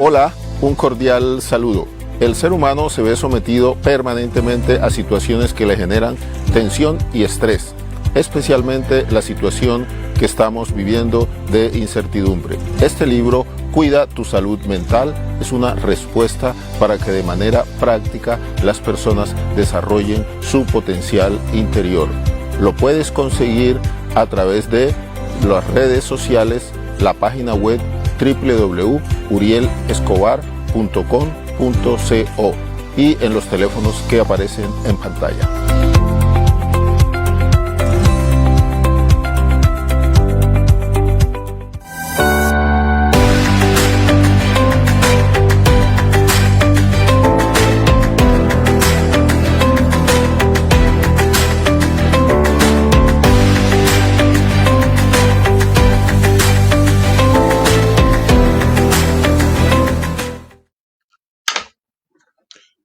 Hola, un cordial saludo. El ser humano se ve sometido permanentemente a situaciones que le generan tensión y estrés, especialmente la situación que estamos viviendo de incertidumbre. Este libro, Cuida tu salud mental, es una respuesta para que de manera práctica las personas desarrollen su potencial interior. Lo puedes conseguir a través de las redes sociales, la página web www.urielescobar.com.co y en los teléfonos que aparecen en pantalla.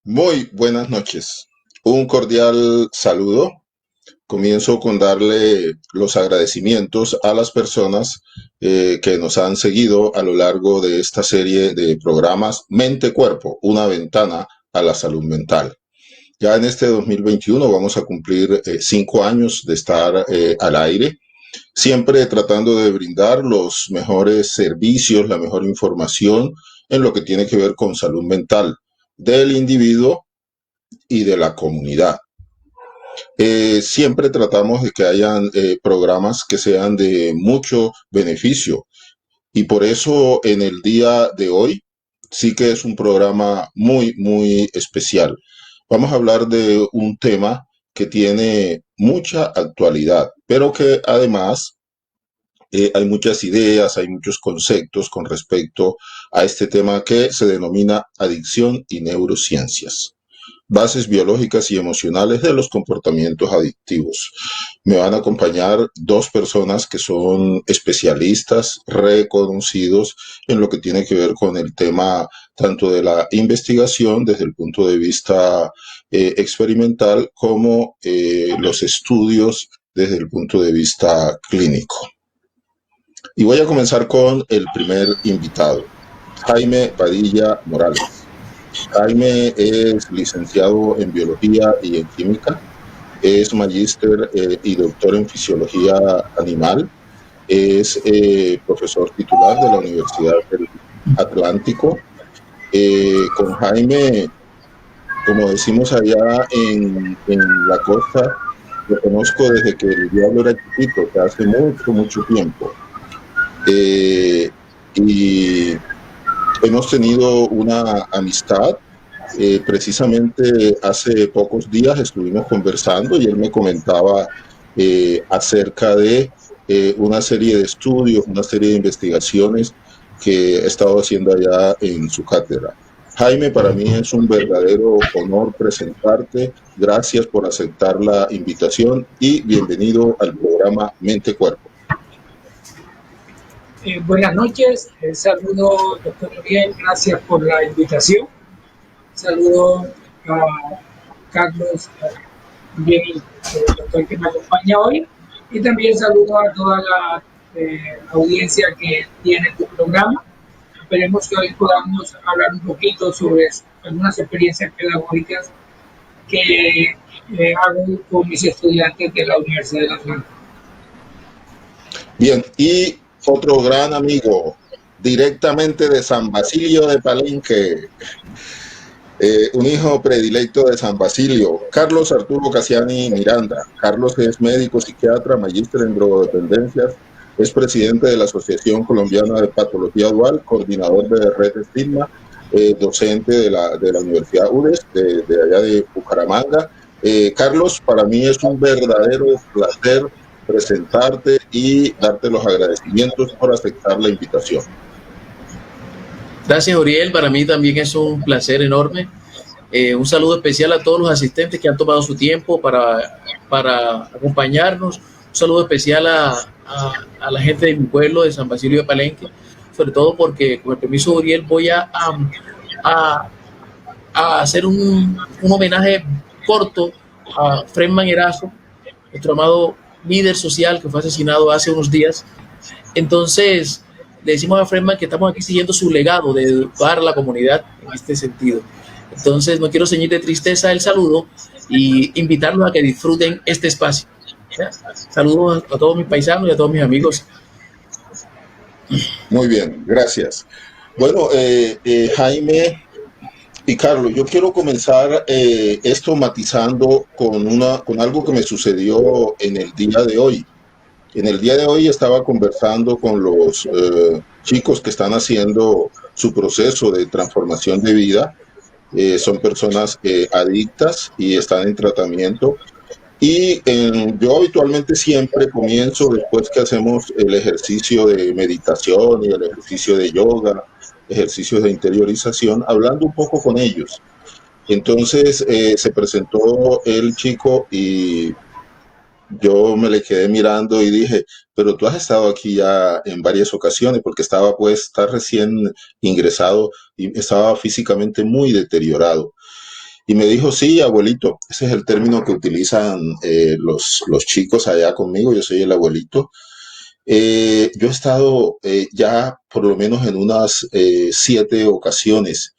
Muy buenas noches. Un cordial saludo. Comienzo con darle los agradecimientos a las personas que nos han seguido a lo largo de esta serie de programas Mente-Cuerpo, una ventana a la salud mental. Ya en este 2021 vamos a cumplir 5 años de estar al aire, siempre tratando de brindar los mejores servicios, la mejor información en lo que tiene que ver con salud mental del individuo y de la comunidad. Siempre tratamos de que hayan programas que sean de mucho beneficio y por eso en el día de hoy sí que es un programa muy especial. Vamos a hablar de un tema que tiene mucha actualidad, pero que además hay muchas ideas, hay muchos conceptos con respecto a este tema que se denomina adicción y neurociencias. Bases biológicas y emocionales de los comportamientos adictivos. Me van a acompañar dos personas que son especialistas reconocidos en lo que tiene que ver con el tema tanto de la investigación desde el punto de vista experimental como los estudios desde el punto de vista clínico. Y voy a comenzar con el primer invitado, Jaime Padilla Morales. Jaime es licenciado en Biología y en Química, es magíster y doctor en Fisiología Animal, es profesor titular de la Universidad del Atlántico. Con Jaime, como decimos allá en la costa, lo conozco desde que el diablo era chiquito, que hace mucho tiempo. Y hemos tenido una amistad. Precisamente hace pocos días estuvimos conversando y él me comentaba acerca de una serie de estudios, una serie de investigaciones que he estado haciendo allá en su cátedra. Jaime, para mí es un verdadero honor presentarte. Gracias por aceptar la invitación y bienvenido al programa Mente Cuerpo. Buenas noches, saludo doctor Uriel, gracias por la invitación. Saludo a Carlos, también el doctor que me acompaña hoy, y también saludo a toda la audiencia que tiene tu programa. Esperemos que hoy podamos hablar un poquito sobre algunas experiencias pedagógicas que hago con mis estudiantes de la Universidad del Atlántico. Bien, y otro gran amigo, directamente de San Basilio de Palenque, un hijo predilecto de San Basilio, Carlos Arturo Cassiani Miranda. Carlos es médico psiquiatra, magíster en drogodependencias, es presidente de la Asociación Colombiana de Patología Dual, coordinador de Red Estigma, docente de la Universidad UDES, de allá de Bucaramanga. Carlos, para mí es un verdadero placer presentarte y darte los agradecimientos por aceptar la invitación. Gracias, Uriel. Para mí también es un placer enorme. Un saludo especial a todos los asistentes que han tomado su tiempo para acompañarnos. Un saludo especial a la gente de mi pueblo, de San Basilio de Palenque, sobre todo porque, con el permiso de Uriel, voy a hacer un homenaje corto a Fredman Erazo, nuestro amado líder social que fue asesinado hace unos días. Entonces, le decimos a Fredman que estamos aquí siguiendo su legado de educar a la comunidad en este sentido. Entonces, no quiero ceñir de tristeza el saludo y invitarlos a que disfruten este espacio. ¿Ya? Saludos a todos mis paisanos y a todos mis amigos. Muy bien, gracias. Bueno, Jaime y Carlos, yo quiero comenzar esto matizando con algo que me sucedió en el día de hoy. En el día de hoy estaba conversando con los chicos que están haciendo su proceso de transformación de vida. Son personas adictas y están en tratamiento. Y yo habitualmente siempre comienzo, después que hacemos el ejercicio de meditación y el ejercicio de yoga, ejercicios de interiorización, hablando un poco con ellos. Entonces se presentó el chico y yo me le quedé mirando y dije, pero tú has estado aquí ya en varias ocasiones porque estaba pues, está recién ingresado y estaba físicamente muy deteriorado. Y me dijo, sí, abuelito, ese es el término que utilizan los chicos allá conmigo, yo soy el abuelito. Yo he estado ya por lo menos en unas 7 ocasiones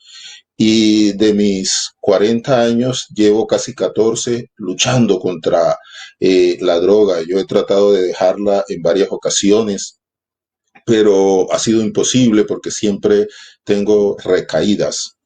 y de mis 40 años llevo casi 14 luchando contra la droga. Yo he tratado de dejarla en varias ocasiones, pero ha sido imposible porque siempre tengo recaídas.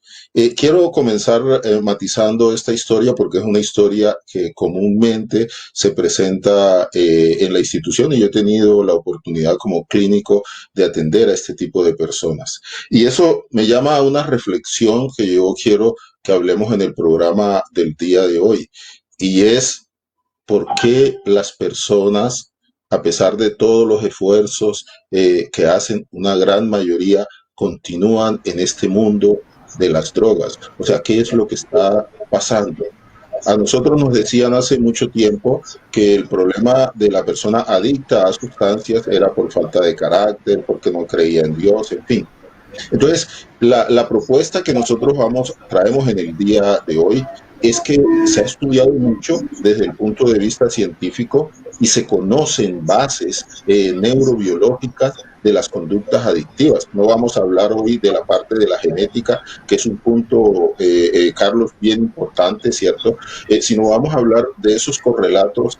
Quiero comenzar matizando esta historia porque es una historia que comúnmente se presenta en la institución y yo he tenido la oportunidad como clínico de atender a este tipo de personas. Y eso me llama a una reflexión que yo quiero que hablemos en el programa del día de hoy y es por qué las personas, a pesar de todos los esfuerzos que hacen, una gran mayoría continúan en este mundo de las drogas. O sea, ¿qué es lo que está pasando? A nosotros nos decían hace mucho tiempo que el problema de la persona adicta a sustancias era por falta de carácter, porque no creía en Dios, en fin. Entonces, la propuesta que nosotros traemos en el día de hoy es que se ha estudiado mucho desde el punto de vista científico y se conocen bases neurobiológicas de las conductas adictivas. No vamos a hablar hoy de la parte de la genética, que es un punto, Carlos, bien importante, ¿cierto? Sino vamos a hablar de esos correlatos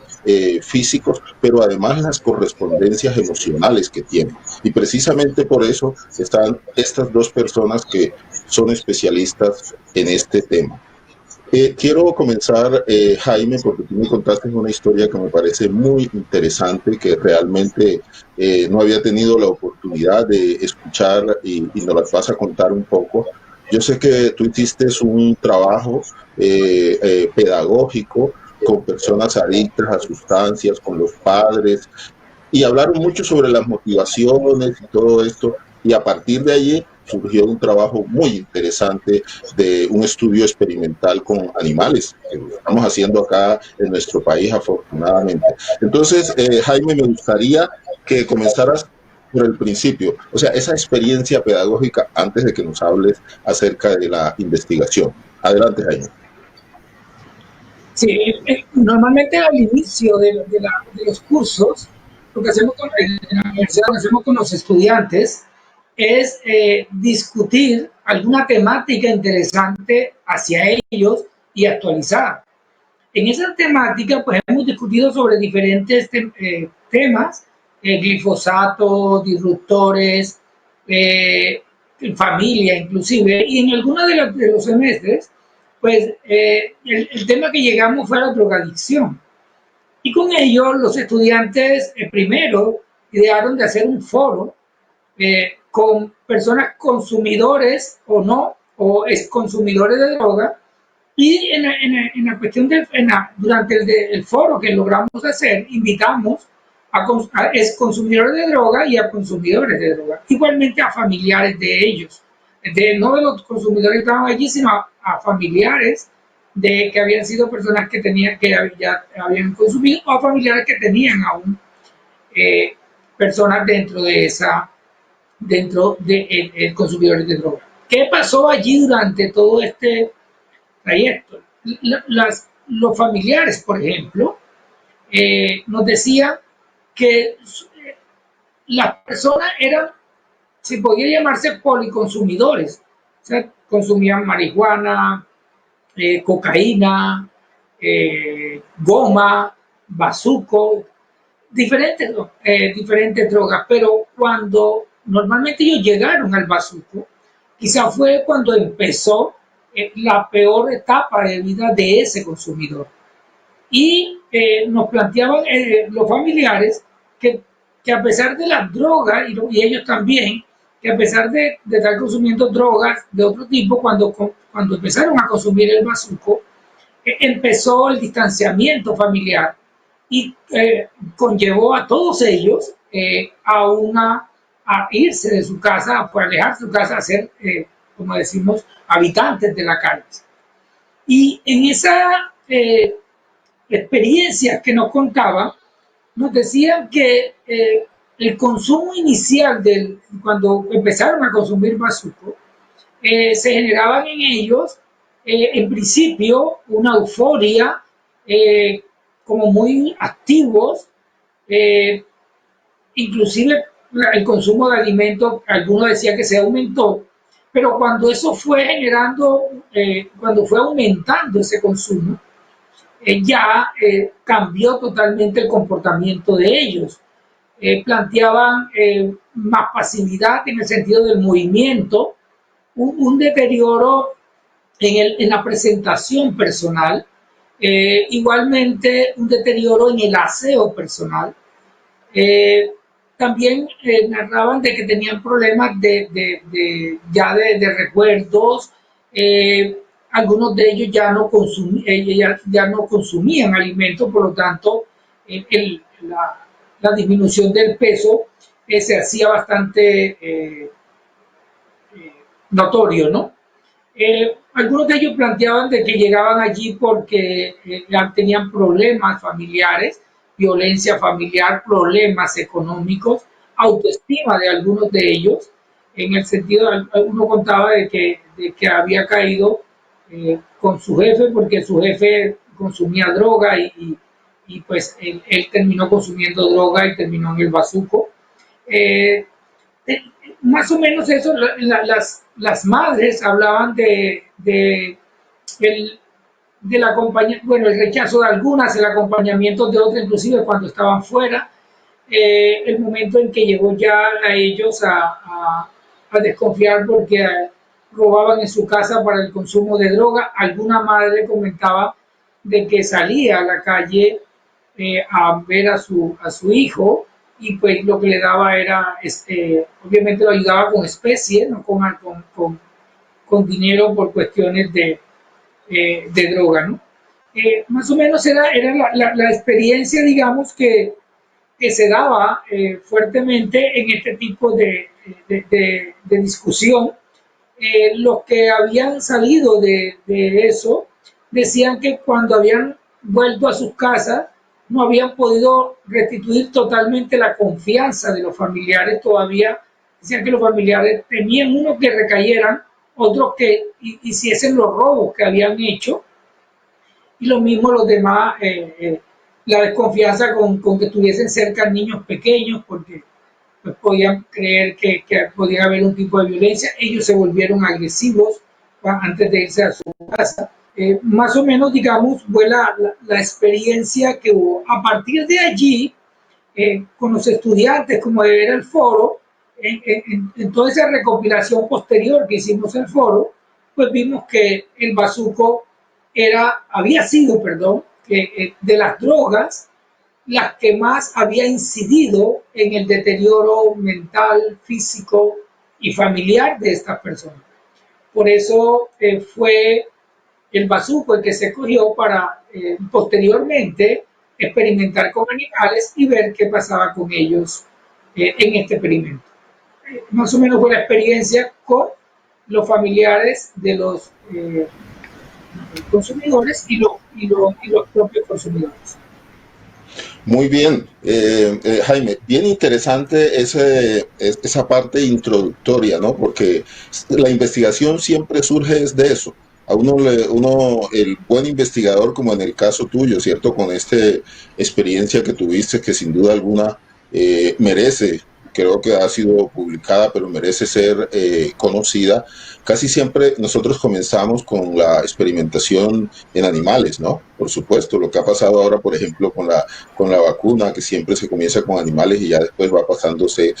físicos, pero además las correspondencias emocionales que tienen. Y precisamente por eso están estas dos personas que son especialistas en este tema. Quiero comenzar, Jaime, porque tú me contaste una historia que me parece muy interesante, que realmente no había tenido la oportunidad de escuchar y nos las vas a contar un poco. Yo sé que tú hiciste un trabajo pedagógico con personas adictas a sustancias, con los padres, y hablaron mucho sobre las motivaciones y todo esto, y a partir de allí surgió un trabajo muy interesante de un estudio experimental con animales, que lo estamos haciendo acá en nuestro país afortunadamente. Entonces, Jaime, me gustaría que comenzaras por el principio, o sea, esa experiencia pedagógica antes de que nos hables acerca de la investigación. Adelante, Jaime. Sí, normalmente al inicio de los cursos, lo que hacemos en la universidad, lo que hacemos con los estudiantes es discutir alguna temática interesante hacia ellos y actualizada. En esa temática, pues hemos discutido sobre diferentes temas, glifosato, disruptores, familia inclusive, y en algunos de los semestres, pues el tema que llegamos fue la drogadicción. Y con ello los estudiantes primero idearon de hacer un foro con personas consumidores o no, o ex consumidores de droga, y en la cuestión durante el foro que logramos hacer, invitamos a ex consumidores de droga y a consumidores de droga, igualmente a familiares de ellos, no de los consumidores que estaban allí, sino a familiares de que habían sido personas que ya habían consumido, o a familiares que tenían aún personas dentro de consumidores de droga. ¿Qué pasó allí durante todo este trayecto? Los familiares, por ejemplo, nos decían que las personas eran si podía llamarse policonsumidores. O sea, consumían marihuana, cocaína, goma, bazuco, diferentes drogas, pero cuando normalmente ellos llegaron al bazuco, quizá fue cuando empezó la peor etapa de vida de ese consumidor. Y nos planteaban los familiares que a pesar de las drogas, y ellos también, que a pesar de estar consumiendo drogas de otro tipo, cuando empezaron a consumir el bazuco, empezó el distanciamiento familiar y conllevó a todos ellos a irse de su casa, a alejarse de su casa, a ser, como decimos, habitantes de la calle. Y en esa experiencia que nos contaban, nos decían que el consumo inicial, cuando empezaron a consumir bazuco, se generaban en ellos, en principio, una euforia, como muy activos, inclusive el consumo de alimentos, algunos decían que se aumentó, pero cuando eso fue generando, cuando fue aumentando ese consumo, ya cambió totalmente el comportamiento de ellos. Planteaban más pasividad en el sentido del movimiento, un deterioro en la presentación personal, igualmente un deterioro en el aseo personal. También narraban de que tenían problemas de recuerdos. Algunos de ellos ya no consumían alimentos, por lo tanto la disminución del peso se hacía bastante notorio, ¿no? Algunos de ellos planteaban de que llegaban allí porque tenían problemas familiares, violencia familiar, problemas económicos, autoestima de algunos de ellos, en el sentido, uno contaba de que había caído con su jefe porque su jefe consumía droga y pues él terminó consumiendo droga y terminó en el bazuco. Más o menos eso, las madres hablaban el rechazo de algunas, el acompañamiento de otras, inclusive cuando estaban fuera, el momento en que llegó ya a ellos a desconfiar porque robaban en su casa para el consumo de droga. Alguna madre comentaba de que salía a la calle a ver a su hijo y pues lo que le daba era, obviamente lo ayudaba con especie, no con dinero por cuestiones de droga, ¿no? Más o menos era la experiencia, digamos, que se daba fuertemente en este tipo de discusión. Los que habían salido de eso decían que cuando habían vuelto a sus casas no habían podido restituir totalmente la confianza de los familiares todavía. Decían que los familiares tenían unos que recayeran, otros que hiciesen los robos que habían hecho, y lo mismo los demás, la desconfianza con que tuviesen cerca niños pequeños, porque pues, podían creer que podía haber un tipo de violencia. Ellos se volvieron agresivos antes de irse a su casa. Más o menos, digamos, fue la experiencia que hubo. A partir de allí, con los estudiantes, como era el foro, en toda esa recopilación posterior que hicimos el foro, pues vimos que el bazuco había sido, de las drogas, las que más había incidido en el deterioro mental, físico y familiar de estas personas. Por eso fue el bazuco el que se escogió para posteriormente experimentar con animales y ver qué pasaba con ellos en este experimento. Más o menos fue la experiencia con los familiares de los consumidores y los propios consumidores. Muy bien, Jaime, bien interesante esa parte introductoria, ¿no? Porque la investigación siempre surge de eso. A el buen investigador, como en el caso tuyo, ¿cierto? Con esta experiencia que tuviste, que sin duda alguna merece creo que ha sido publicada, pero merece ser conocida. Casi siempre nosotros comenzamos con la experimentación en animales, ¿no? Por supuesto, lo que ha pasado ahora, por ejemplo, con la vacuna, que siempre se comienza con animales y ya después va pasándose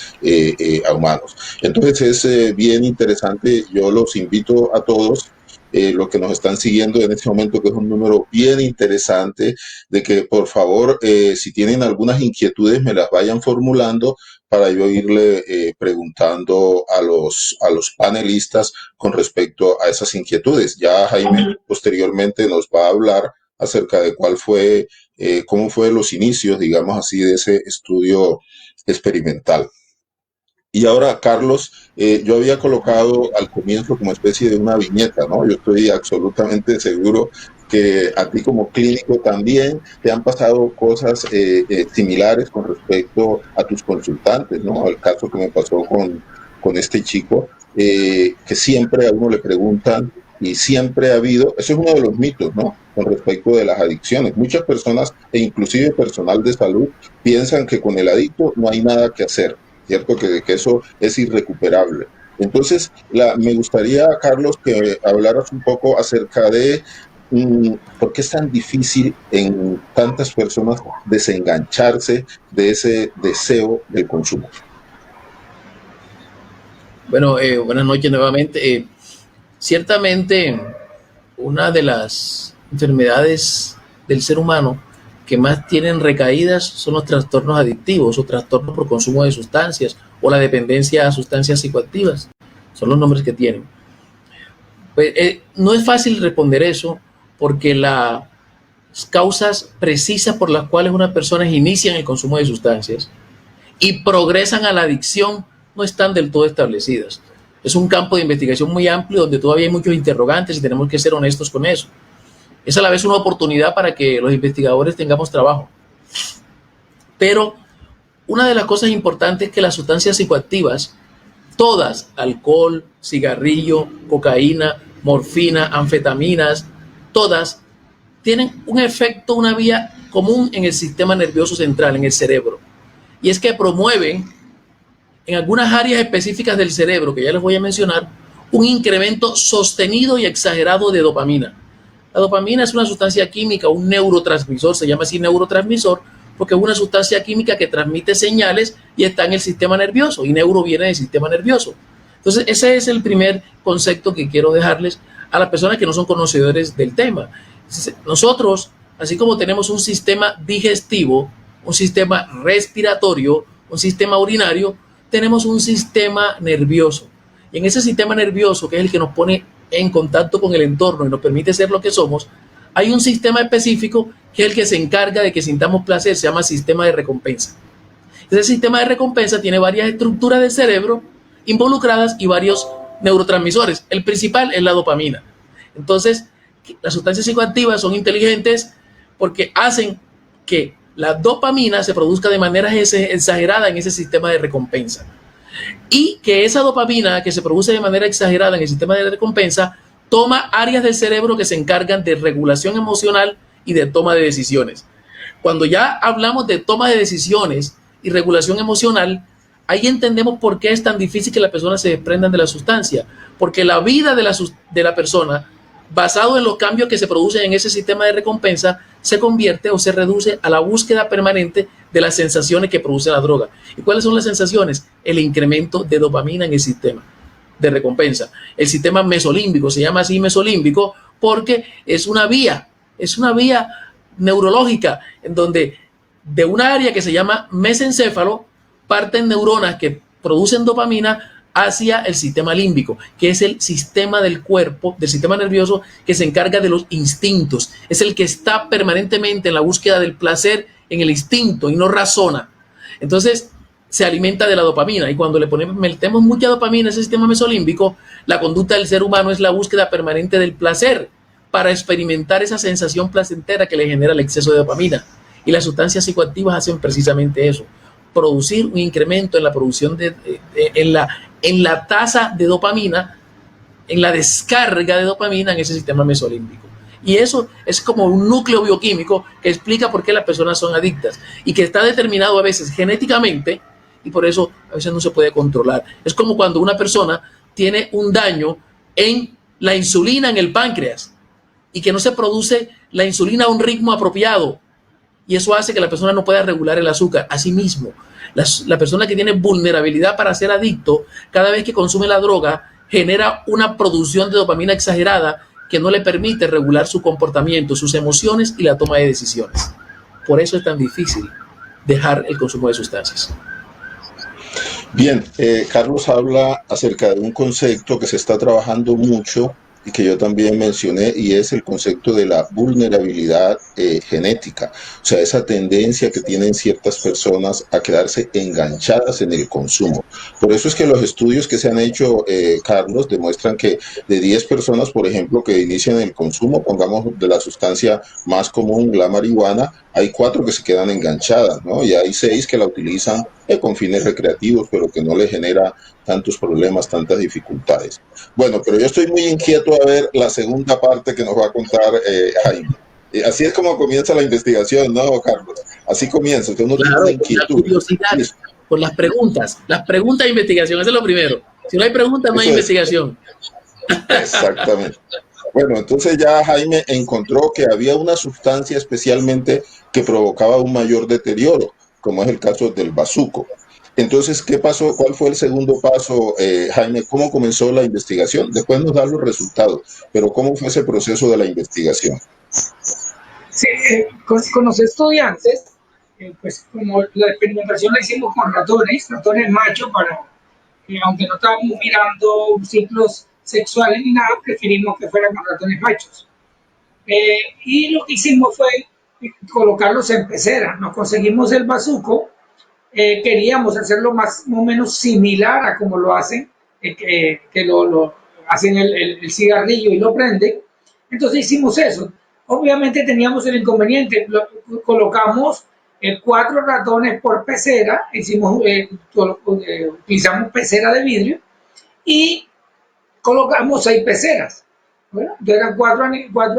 a humanos. Entonces es bien interesante, yo los invito a todos los que nos están siguiendo en este momento, que es un número bien interesante, de que por favor, si tienen algunas inquietudes, me las vayan formulando para yo irle preguntando a los panelistas con respecto a esas inquietudes. Ya Jaime posteriormente nos va a hablar acerca de cuál fue, cómo fue los inicios, digamos así, de ese estudio experimental. Y ahora, Carlos, yo había colocado al comienzo como especie de una viñeta, ¿no? Yo estoy absolutamente seguro que a ti como clínico también te han pasado cosas similares con respecto a tus consultantes, ¿no? El caso que me pasó con este chico, que siempre a uno le preguntan y siempre ha habido, eso es uno de los mitos, ¿no? Con respecto de las adicciones. Muchas personas, e inclusive personal de salud, piensan que con el adicto no hay nada que hacer, ¿cierto? Que eso es irrecuperable. Entonces, me gustaría, Carlos, que hablaras un poco acerca de por qué es tan difícil en tantas personas desengancharse de ese deseo del consumo. Bueno, buenas noches nuevamente. Ciertamente, una de las enfermedades del ser humano que más tienen recaídas son los trastornos adictivos o trastornos por consumo de sustancias o la dependencia a sustancias psicoactivas. Son los nombres que tienen. Pues, no es fácil responder eso porque las causas precisas por las cuales unas personas inician el consumo de sustancias y progresan a la adicción no están del todo establecidas. Es un campo de investigación muy amplio donde todavía hay muchos interrogantes y tenemos que ser honestos con eso. Es a la vez una oportunidad para que los investigadores tengamos trabajo. Pero una de las cosas importantes es que las sustancias psicoactivas, todas, alcohol, cigarrillo, cocaína, morfina, anfetaminas, todas tienen un efecto, una vía común en el sistema nervioso central, en el cerebro. Y es que promueven en algunas áreas específicas del cerebro, que ya les voy a mencionar, un incremento sostenido y exagerado de dopamina. La dopamina es una sustancia química, un neurotransmisor, se llama así neurotransmisor, porque es una sustancia química que transmite señales y está en el sistema nervioso, y neuro viene del sistema nervioso. Entonces, ese es el primer concepto que quiero dejarles a las personas que no son conocedores del tema. Nosotros, así como tenemos un sistema digestivo, un sistema respiratorio, un sistema urinario, tenemos un sistema nervioso. Y en ese sistema nervioso, que es el que nos pone en contacto con el entorno y nos permite ser lo que somos, hay un sistema específico que es el que se encarga de que sintamos placer, se llama sistema de recompensa. Ese sistema de recompensa tiene varias estructuras del cerebro involucradas y varios neurotransmisores. El principal es la dopamina. Entonces, las sustancias psicoactivas son inteligentes porque hacen que la dopamina se produzca de manera exagerada en ese sistema de recompensa. Y que esa dopamina que se produce de manera exagerada en el sistema de recompensa toma áreas del cerebro que se encargan de regulación emocional y de toma de decisiones. Cuando ya hablamos de toma de decisiones y regulación emocional, ahí entendemos por qué es tan difícil que las personas se desprendan de la sustancia. Porque la vida de la persona, basado en los cambios que se producen en ese sistema de recompensa, se convierte o se reduce a la búsqueda permanente de las sensaciones que produce la droga. ¿Y cuáles son las sensaciones? El incremento de dopamina en el sistema de recompensa. El sistema mesolímbico, se llama así mesolímbico porque es una vía neurológica en donde de una área que se llama mesencéfalo parten neuronas que producen dopamina hacia el sistema límbico, que es el sistema del cuerpo, del sistema nervioso que se encarga de los instintos. Es el que está permanentemente en la búsqueda del placer en el instinto y no razona. Entonces, se alimenta de la dopamina y cuando metemos mucha dopamina a ese sistema mesolímbico, la conducta del ser humano es la búsqueda permanente del placer para experimentar esa sensación placentera que le genera el exceso de dopamina. Y las sustancias psicoactivas hacen precisamente eso, producir un incremento en la producción en la tasa de dopamina, en la descarga de dopamina en ese sistema mesolímbico. Y eso es como un núcleo bioquímico que explica por qué las personas son adictas y que está determinado a veces genéticamente y por eso a veces no se puede controlar. Es como cuando una persona tiene un daño en la insulina en el páncreas y que no se produce la insulina a un ritmo apropiado, y eso hace que la persona no pueda regular el azúcar. Asimismo, la persona que tiene vulnerabilidad para ser adicto, cada vez que consume la droga, genera una producción de dopamina exagerada que no le permite regular su comportamiento, sus emociones y la toma de decisiones. Por eso es tan difícil dejar el consumo de sustancias. Bien, Carlos habla acerca de un concepto que se está trabajando mucho y que yo también mencioné, y es el concepto de la vulnerabilidad genética, o sea, esa tendencia que tienen ciertas personas a quedarse enganchadas en el consumo. Por eso es que los estudios que se han hecho, Carlos, demuestran que de 10 personas, por ejemplo, que inician el consumo, pongamos de la sustancia más común, la marihuana, hay 4 que se quedan enganchadas, ¿no? Y hay 6 que la utilizan con fines recreativos, pero que no le genera tantos problemas, tantas dificultades. Bueno, pero yo estoy muy inquieto a ver la segunda parte que nos va a contar Jaime. Así es como comienza la investigación, ¿no, Carlos? Así comienza, que uno tiene una Claro, con la inquietud. curiosidad, Sí, con las preguntas. Las preguntas de investigación, eso es lo primero. Si no hay preguntas, no hay eso es, investigación. exactamente. Bueno, entonces ya Jaime encontró que había una sustancia especialmente que provocaba un mayor deterioro, como es el caso del bazuco. Entonces, ¿qué pasó? ¿Cuál fue el segundo paso, Jaime? ¿Cómo comenzó la investigación? Después nos da los resultados, pero ¿cómo fue ese proceso de la investigación? Sí, con los estudiantes, pues como la experimentación la hicimos con ratones machos, aunque no estábamos mirando ciclos sexuales ni nada, preferimos que fueran con ratones machos. Y lo que hicimos fue colocarlos en pecera. Nos conseguimos el bazuco, queríamos hacerlo más o menos similar a como lo hacen, que lo hacen el cigarrillo y lo prenden. Entonces hicimos eso. Obviamente teníamos el inconveniente, colocamos 4 ratones por pecera, utilizamos pecera de vidrio y colocamos 6 peceras. Bueno, eran 4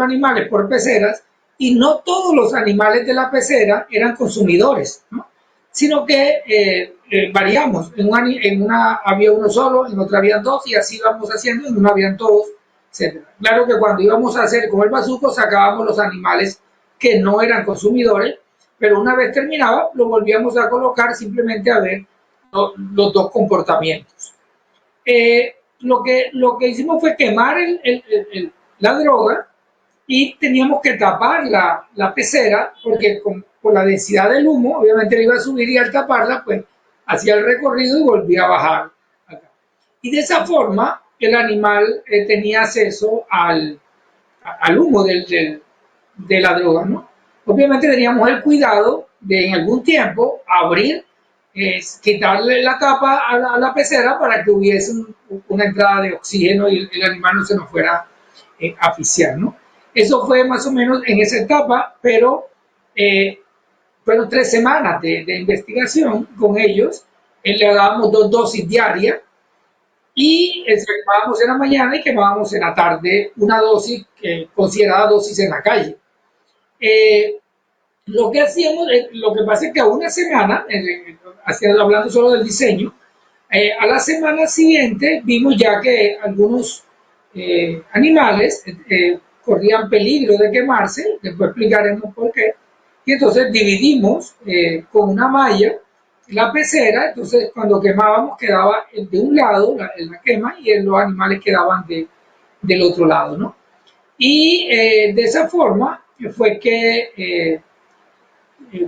animales por peceras y no todos los animales de la pecera eran consumidores, ¿no? Sino que variamos. En una había uno solo, en otra habían 2 y así íbamos haciendo, en una habían todos, etc. Claro que cuando íbamos a hacer con el bazuco sacábamos los animales que no eran consumidores, pero una vez terminaba lo volvíamos a colocar simplemente a ver los 2 comportamientos. Lo que hicimos fue quemar la droga y teníamos que tapar la pecera porque por la densidad del humo, obviamente le iba a subir y al taparla, pues hacía el recorrido y volvía a bajar acá. Y de esa forma el animal tenía acceso al humo de la droga, ¿no? Obviamente teníamos el cuidado de en algún tiempo abrir, quitarle la tapa a la pecera para que hubiese una entrada de oxígeno y el animal no se nos fuera a asfixiar, ¿no? Eso fue más o menos en esa etapa, pero fueron 3 semanas de investigación con ellos. Le dábamos 2 dosis diarias y quemábamos en la mañana y quemábamos en la tarde una dosis considerada dosis en la calle. Lo que hacíamos, lo que pasa es que a una semana, hablando solo del diseño, a la semana siguiente vimos ya que algunos animales corrían peligro de quemarse, después explicaremos por qué, y entonces dividimos con una malla la pecera, entonces cuando quemábamos quedaba de un lado la quema y los animales quedaban del otro lado, ¿no? Y de esa forma fue que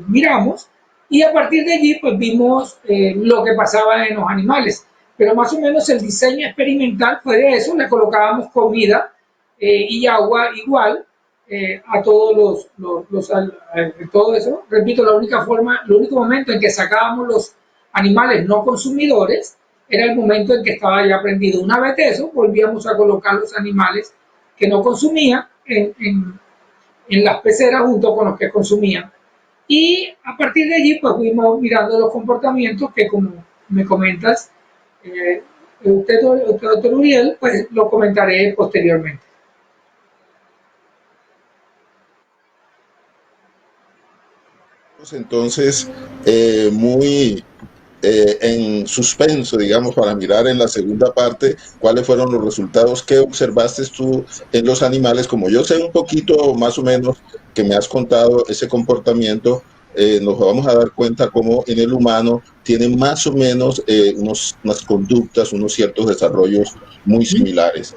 miramos y a partir de allí pues vimos lo que pasaba en los animales, pero más o menos el diseño experimental fue de eso, le colocábamos comida y agua igual a todos todo eso. Repito, el único momento en que sacábamos los animales no consumidores era el momento en que estaba ya prendido. Una vez de eso, volvíamos a colocar los animales que no consumían en las peceras junto con los que consumían. Y a partir de allí, pues fuimos mirando los comportamientos que, como me comentas, doctor Uriel, pues lo comentaré posteriormente. Entonces, muy en suspenso, digamos, para mirar en la segunda parte cuáles fueron los resultados que observaste tú en los animales. Como yo sé un poquito más o menos que me has contado ese comportamiento, nos vamos a dar cuenta cómo en el humano tiene más o menos unas conductas, unos ciertos desarrollos muy similares.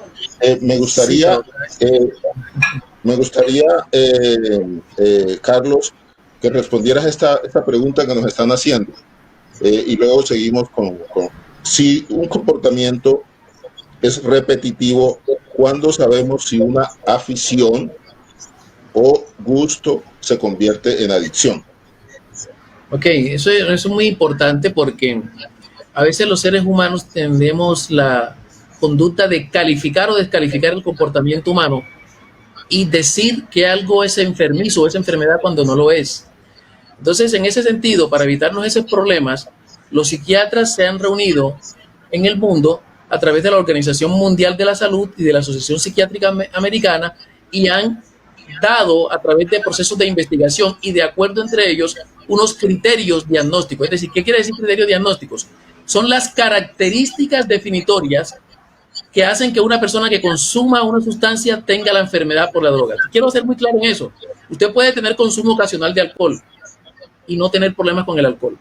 Me gustaría, Carlos, que respondieras esta pregunta que nos están haciendo. Y luego seguimos con si un comportamiento es repetitivo, ¿cuándo sabemos si una afición o gusto se convierte en adicción? Ok, eso es muy importante porque a veces los seres humanos tendemos la conducta de calificar o descalificar el comportamiento humano y decir que algo es enfermizo o es enfermedad cuando no lo es. Entonces, en ese sentido, para evitarnos esos problemas, los psiquiatras se han reunido en el mundo a través de la Organización Mundial de la Salud y de la Asociación Psiquiátrica Americana y han dado a través de procesos de investigación y de acuerdo entre ellos unos criterios diagnósticos. Es decir, ¿qué quiere decir criterios diagnósticos? Son las características definitorias que hacen que una persona que consuma una sustancia tenga la enfermedad por la droga. Quiero ser muy claro en eso. Usted puede tener consumo ocasional de alcohol y no tener problemas con el alcohol.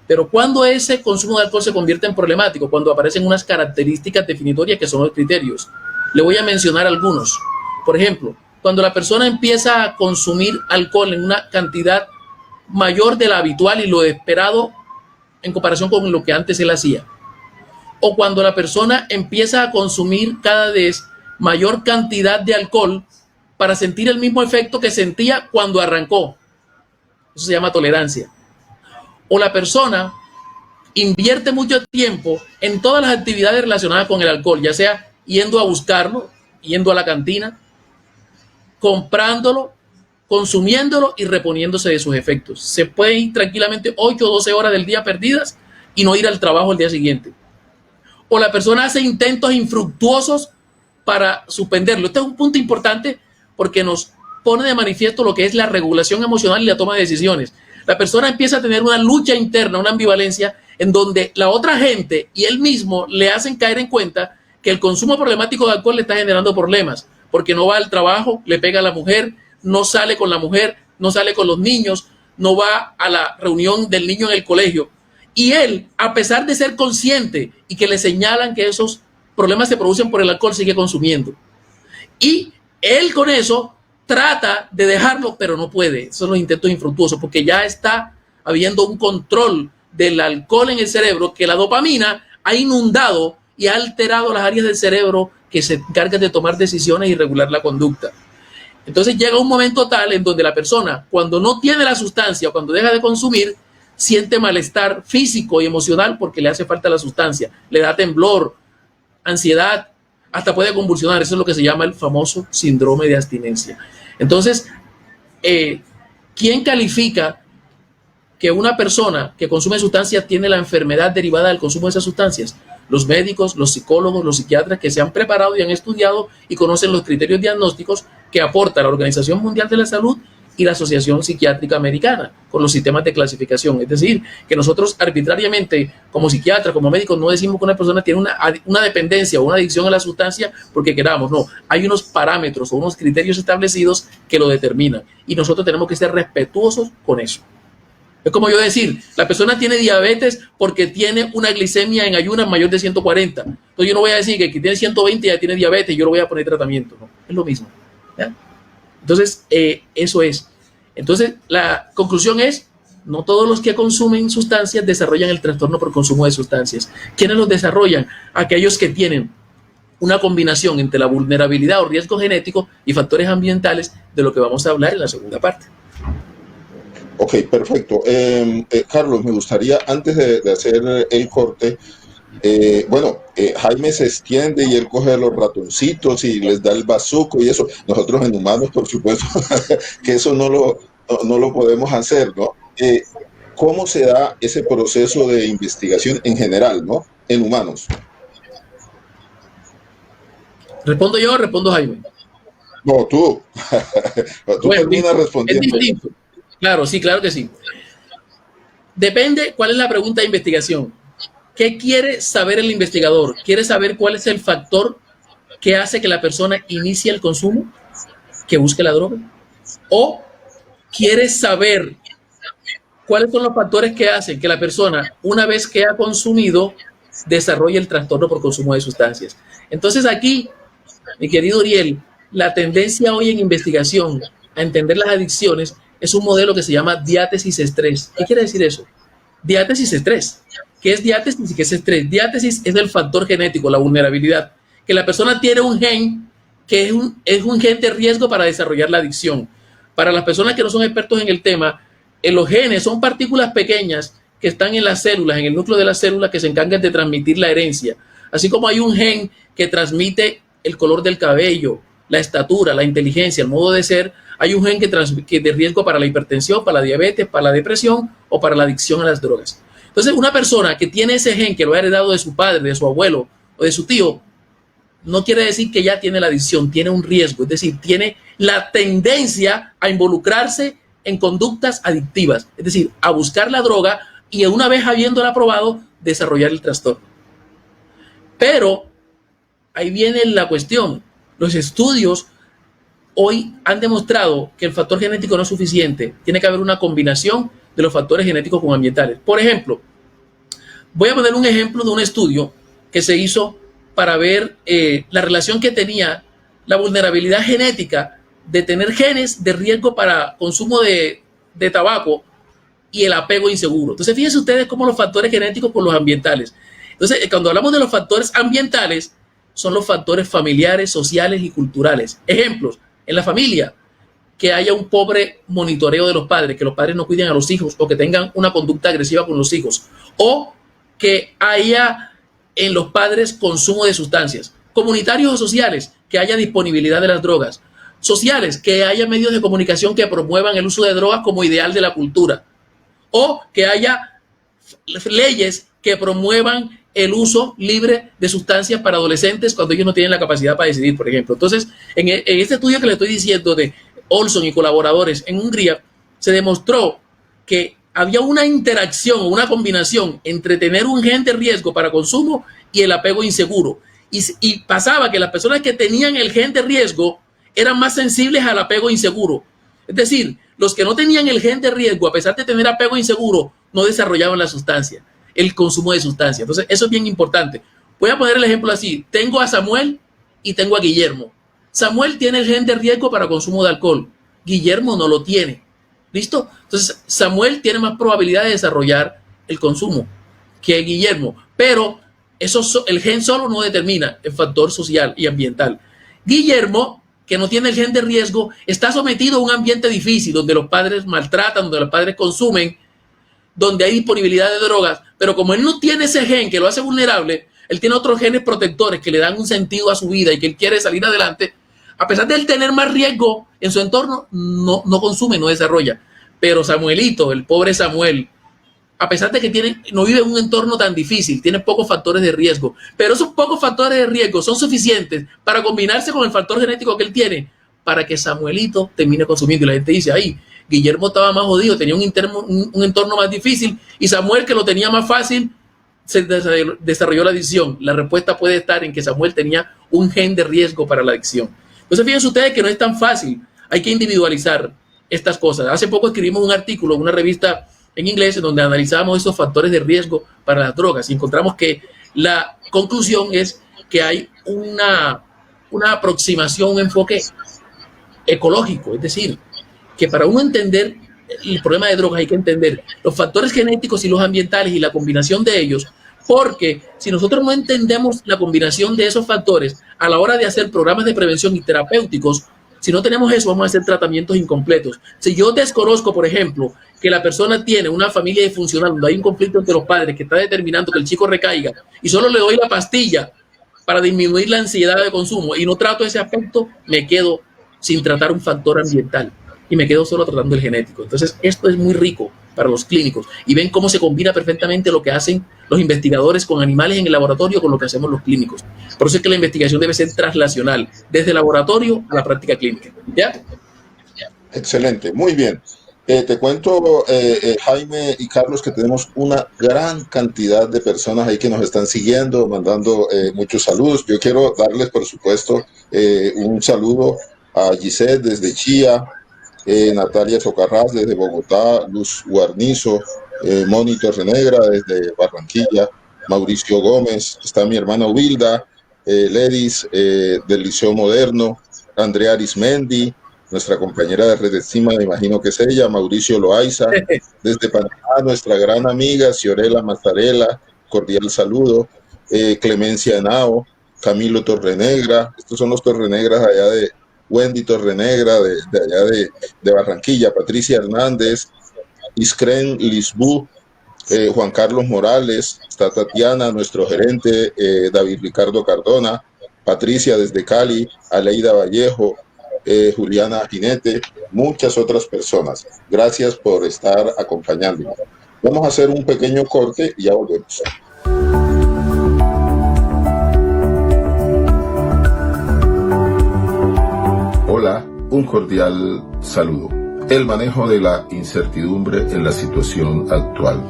Pero cuando ese consumo de alcohol se convierte en problemático, cuando aparecen unas características definitorias que son los criterios. Le voy a mencionar algunos. Por ejemplo, cuando la persona empieza a consumir alcohol en una cantidad mayor de la habitual y lo esperado en comparación con lo que antes él hacía. O cuando la persona empieza a consumir cada vez mayor cantidad de alcohol para sentir el mismo efecto que sentía cuando arrancó. Eso se llama tolerancia. O la persona invierte mucho tiempo en todas las actividades relacionadas con el alcohol, ya sea yendo a buscarlo, yendo a la cantina, comprándolo, consumiéndolo y reponiéndose de sus efectos. Se puede ir tranquilamente 8 o 12 horas del día perdidas y no ir al trabajo el día siguiente. O la persona hace intentos infructuosos para suspenderlo. Este es un punto importante porque nos pone de manifiesto lo que es la regulación emocional y la toma de decisiones. La persona empieza a tener una lucha interna, una ambivalencia, en donde la otra gente y él mismo le hacen caer en cuenta que el consumo problemático de alcohol le está generando problemas, porque no va al trabajo, le pega a la mujer, no sale con la mujer, no sale con los niños, no va a la reunión del niño en el colegio. Y él, a pesar de ser consciente y que le señalan que esos problemas se producen por el alcohol, sigue consumiendo. Y él con eso trata de dejarlo, pero no puede. Son los intentos infructuosos, porque ya está habiendo un control del alcohol en el cerebro, que la dopamina ha inundado y ha alterado las áreas del cerebro que se encargan de tomar decisiones y regular la conducta. Entonces llega un momento tal en donde la persona, cuando no tiene la sustancia o cuando deja de consumir, siente malestar físico y emocional porque le hace falta la sustancia, le da temblor, ansiedad, hasta puede convulsionar. Eso es lo que se llama el famoso síndrome de abstinencia. Entonces, ¿quién califica que una persona que consume sustancias tiene la enfermedad derivada del consumo de esas sustancias? Los médicos, los psicólogos, los psiquiatras que se han preparado y han estudiado y conocen los criterios diagnósticos que aporta la Organización Mundial de la Salud y la Asociación Psiquiátrica Americana con los sistemas de clasificación. Es decir, que nosotros arbitrariamente, como psiquiatras, como médicos, no decimos que una persona tiene una dependencia o una adicción a la sustancia porque queramos, no. Hay unos parámetros o unos criterios establecidos que lo determinan y nosotros tenemos que ser respetuosos con eso. Es como yo decir, la persona tiene diabetes porque tiene una glicemia en ayunas mayor de 140. Entonces yo no voy a decir que el que tiene 120 ya tiene diabetes y yo lo voy a poner tratamiento. No, es lo mismo. ¿Ya? Entonces, eso es. Entonces, la conclusión es, no todos los que consumen sustancias desarrollan el trastorno por consumo de sustancias. ¿Quiénes los desarrollan? Aquellos que tienen una combinación entre la vulnerabilidad o riesgo genético y factores ambientales, de lo que vamos a hablar en la segunda parte. Ok, perfecto. Carlos, me gustaría, antes de hacer el corte, Jaime se extiende y él coge los ratoncitos y les da el bazuco y eso. Nosotros en humanos, por supuesto, que eso no lo podemos hacer, ¿no? ¿Cómo se da ese proceso de investigación en general, ¿no? En humanos. ¿Respondo yo o respondo Jaime? No, tú. Tú terminas respondiendo. Es distinto. Claro, sí, claro que sí. Depende cuál es la pregunta de investigación. ¿Qué quiere saber el investigador? ¿Quiere saber cuál es el factor que hace que la persona inicie el consumo, que busque la droga? ¿O quiere saber cuáles son los factores que hacen que la persona, una vez que ha consumido, desarrolle el trastorno por consumo de sustancias? Entonces aquí, mi querido Uriel, la tendencia hoy en investigación a entender las adicciones es un modelo que se llama diátesis-estrés. ¿Qué quiere decir eso? Diátesis-estrés. ¿Qué es diátesis y qué es estrés? Diátesis es el factor genético, la vulnerabilidad. Que la persona tiene un gen que es un gen de riesgo para desarrollar la adicción. Para las personas que no son expertos en el tema, los genes son partículas pequeñas que están en las células, en el núcleo de las células, que se encargan de transmitir la herencia. Así como hay un gen que transmite el color del cabello, la estatura, la inteligencia, el modo de ser, hay un gen que es de riesgo para la hipertensión, para la diabetes, para la depresión o para la adicción a las drogas. Entonces, una persona que tiene ese gen, que lo ha heredado de su padre, de su abuelo o de su tío, no quiere decir que ya tiene la adicción, tiene un riesgo, es decir, tiene la tendencia a involucrarse en conductas adictivas, es decir, a buscar la droga y una vez habiéndola probado, desarrollar el trastorno. Pero ahí viene la cuestión. Los estudios hoy han demostrado que el factor genético no es suficiente. Tiene que haber una combinación de los factores genéticos con ambientales. Por ejemplo, voy a poner un ejemplo de un estudio que se hizo para ver la relación que tenía la vulnerabilidad genética de tener genes de riesgo para consumo de tabaco y el apego inseguro. Entonces, fíjense ustedes cómo los factores genéticos con los ambientales. Entonces, cuando hablamos de los factores ambientales, son los factores familiares, sociales y culturales. Ejemplos, en la familia, que haya un pobre monitoreo de los padres, que los padres no cuiden a los hijos o que tengan una conducta agresiva con los hijos, o que haya en los padres consumo de sustancias. Comunitarios o sociales, que haya disponibilidad de las drogas. Sociales, que haya medios de comunicación que promuevan el uso de drogas como ideal de la cultura. O que haya leyes que promuevan el uso libre de sustancias para adolescentes cuando ellos no tienen la capacidad para decidir, por ejemplo. Entonces, en este estudio que le estoy diciendo de Olson y colaboradores en Hungría, se demostró que había una interacción o una combinación entre tener un gen de riesgo para consumo y el apego inseguro. Y pasaba que las personas que tenían el gen de riesgo eran más sensibles al apego inseguro. Es decir, los que no tenían el gen de riesgo, a pesar de tener apego inseguro, no desarrollaban la sustancia, el consumo de sustancia. Entonces, eso es bien importante. Voy a poner el ejemplo así. Tengo a Samuel y tengo a Guillermo. Samuel tiene el gen de riesgo para consumo de alcohol. Guillermo no lo tiene. ¿Listo? Entonces, Samuel tiene más probabilidad de desarrollar el consumo que Guillermo. Pero el gen solo no determina el factor social y ambiental. Guillermo, que no tiene el gen de riesgo, está sometido a un ambiente difícil, donde los padres maltratan, donde los padres consumen, donde hay disponibilidad de drogas, pero como él no tiene ese gen que lo hace vulnerable, él tiene otros genes protectores que le dan un sentido a su vida y que él quiere salir adelante, a pesar de él tener más riesgo en su entorno, no consume, no desarrolla. Pero Samuelito, el pobre Samuel, a pesar de que no vive en un entorno tan difícil, tiene pocos factores de riesgo, pero esos pocos factores de riesgo son suficientes para combinarse con el factor genético que él tiene para que Samuelito termine consumiendo. Y la gente dice, ahí, Guillermo estaba más jodido, tenía un entorno más difícil, y Samuel, que lo tenía más fácil, se desarrolló la adicción. La respuesta puede estar en que Samuel tenía un gen de riesgo para la adicción. Entonces, fíjense ustedes que no es tan fácil, hay que individualizar estas cosas. Hace poco escribimos un artículo en una revista en inglés, en donde analizamos esos factores de riesgo para las drogas y encontramos que la conclusión es que hay una aproximación, un enfoque ecológico, es decir, que para uno entender el problema de drogas hay que entender los factores genéticos y los ambientales y la combinación de ellos, porque si nosotros no entendemos la combinación de esos factores a la hora de hacer programas de prevención y terapéuticos, si no tenemos eso, vamos a hacer tratamientos incompletos. Si yo desconozco, por ejemplo, que la persona tiene una familia disfuncional donde hay un conflicto entre los padres que está determinando que el chico recaiga y solo le doy la pastilla para disminuir la ansiedad de consumo y no trato ese aspecto, me quedo sin tratar un factor ambiental y me quedo solo tratando el genético. Entonces, esto es muy rico para los clínicos y ven cómo se combina perfectamente lo que hacen los investigadores con animales en el laboratorio con lo que hacemos los clínicos. Por eso es que la investigación debe ser translacional, desde el laboratorio a la práctica clínica. ¿Ya? Excelente, muy bien. Te cuento, Jaime y Carlos, que tenemos una gran cantidad de personas ahí que nos están siguiendo, mandando muchos saludos. Yo quiero darles, por supuesto, un saludo a Gisette desde Chía, Natalia Socarrás desde Bogotá, Luz Guarnizo, Moni Torrenegra desde Barranquilla, Mauricio Gómez, está mi hermana Wilda, Ledis del Liceo Moderno, Andrea Arismendi, nuestra compañera de Red Estima, me imagino que es ella, Mauricio Loaiza, desde Panamá, nuestra gran amiga Ciorela Mazzarella, cordial saludo, Clemencia Henao, Camilo Torrenegra, estos son los Torrenegras allá de Wendy Torrenegra, de allá de Barranquilla, Patricia Hernández, Iskren Lisbú, Juan Carlos Morales, está Tatiana, nuestro gerente, David Ricardo Cardona, Patricia desde Cali, Aleida Vallejo, Juliana Jinete, muchas otras personas. Gracias por estar acompañándonos. Vamos a hacer un pequeño corte y ya volvemos. Hola, un cordial saludo. El manejo de la incertidumbre en la situación actual.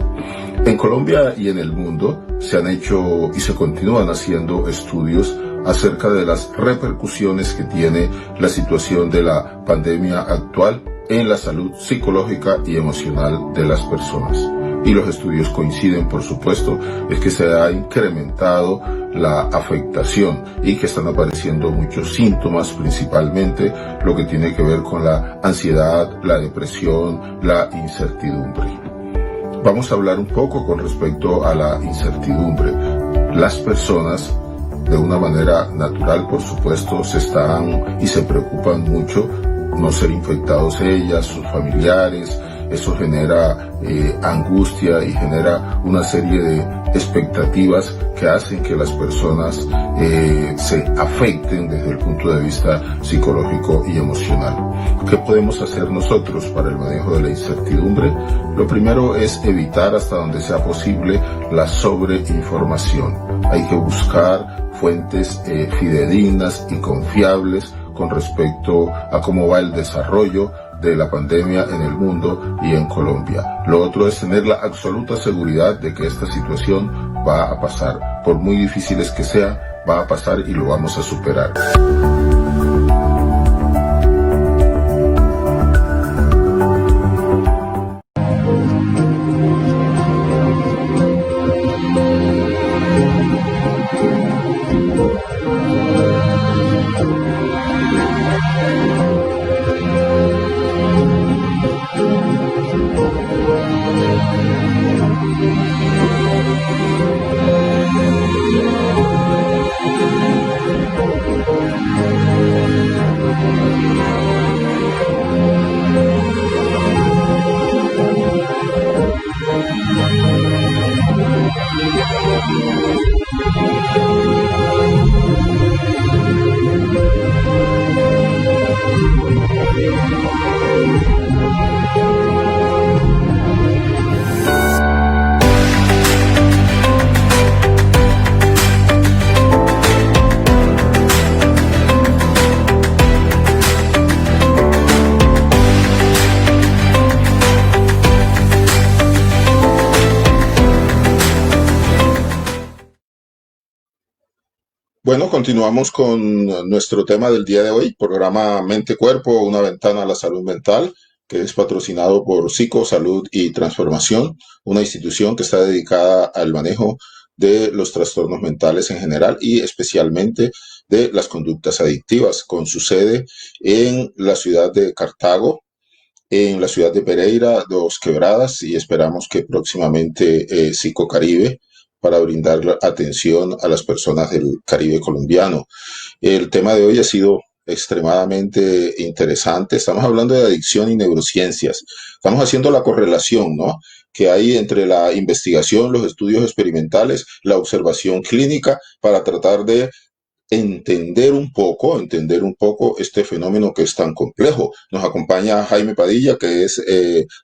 En Colombia y en el mundo se han hecho y se continúan haciendo estudios acerca de las repercusiones que tiene la situación de la pandemia actual en la salud psicológica y emocional de las personas. Y los estudios coinciden, por supuesto, es que se ha incrementado la afectación y que están apareciendo muchos síntomas, principalmente lo que tiene que ver con la ansiedad, la depresión, la incertidumbre. Vamos a hablar un poco con respecto a la incertidumbre. Las personas, de una manera natural, por supuesto, se están y se preocupan mucho no ser infectados ellas, sus familiares. Eso genera angustia y genera una serie de expectativas que hacen que las personas se afecten desde el punto de vista psicológico y emocional. ¿Qué podemos hacer nosotros para el manejo de la incertidumbre? Lo primero es evitar hasta donde sea posible la sobreinformación. Hay que buscar fuentes fidedignas y confiables con respecto a cómo va el desarrollo de la pandemia en el mundo y en Colombia. Lo otro es tener la absoluta seguridad de que esta situación va a pasar. Por muy difíciles que sea, va a pasar y lo vamos a superar. Bueno, continuamos con nuestro tema del día de hoy, programa Mente Cuerpo, una ventana a la salud mental, que es patrocinado por Psico, Salud y Transformación, una institución que está dedicada al manejo de los trastornos mentales en general y especialmente de las conductas adictivas, con su sede en la ciudad de Cartago, en la ciudad de Pereira, Dos Quebradas, y esperamos que próximamente Psico Caribe, para brindar atención a las personas del Caribe colombiano. El tema de hoy ha sido extremadamente interesante. Estamos hablando de adicción y neurociencias. Estamos haciendo la correlación, ¿no?, que hay entre la investigación, los estudios experimentales, la observación clínica, para tratar de entender un poco este fenómeno que es tan complejo. Nos acompaña Jaime Padilla, que es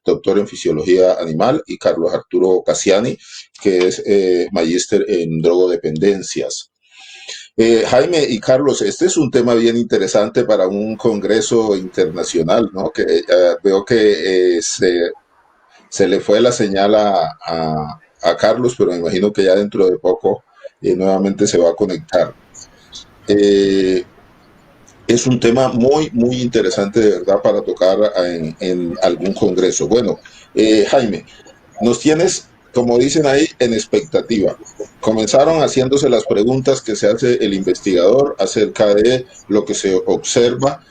doctor en fisiología animal, y Carlos Arturo Cassiani, que es magíster en drogodependencias. Jaime y Carlos, este es un tema bien interesante para un congreso internacional, ¿no? Que veo que se le fue la señal a Carlos, pero me imagino que ya dentro de poco nuevamente se va a conectar. Eh, es un tema muy, muy interesante de verdad para tocar en algún congreso. Bueno, Jaime, nos tienes, como dicen ahí, en expectativa. Comenzaron haciéndose las preguntas que se hace el investigador acerca de lo que se observa,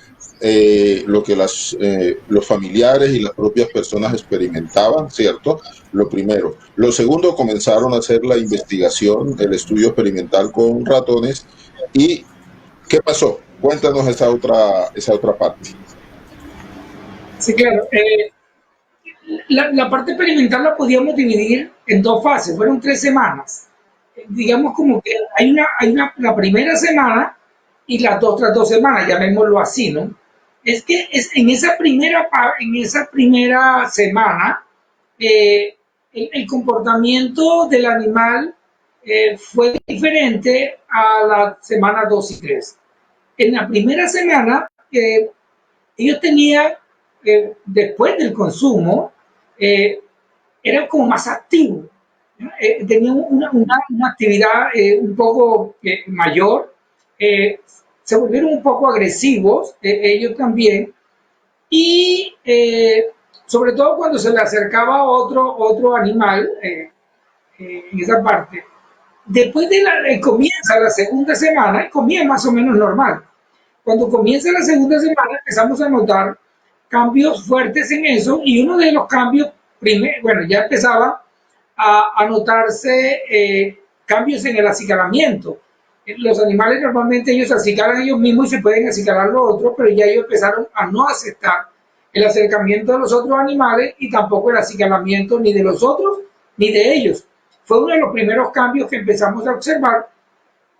lo que los familiares y las propias personas experimentaban, ¿cierto? Lo primero. Lo segundo, comenzaron a hacer la investigación, el estudio experimental con ratones. ¿Y qué pasó? Cuéntanos esa otra parte. Sí, claro. La parte experimental la podíamos dividir en dos fases, fueron 3 semanas. Digamos como que la primera semana y las otras 2 semanas, llamémoslo así, ¿no? Es que en esa primera semana el comportamiento del animal fue diferente a la semana 2 y 3. En la primera semana ellos tenían, después del consumo, eh, eran como más activos, ¿no? Tenían una actividad un poco mayor, se volvieron un poco agresivos ellos también, y sobre todo cuando se le acercaba otro animal en esa parte. Después comienza la segunda semana, comienza más o menos normal. Cuando comienza la segunda semana empezamos a notar cambios fuertes en eso, y uno de los cambios, bueno, ya empezaba a notarse cambios en el acicalamiento. Los animales normalmente ellos acicalan ellos mismos y se pueden acicalar los otros, pero ya ellos empezaron a no aceptar el acercamiento de los otros animales y tampoco el acicalamiento ni de los otros ni de ellos. Fue uno de los primeros cambios que empezamos a observar,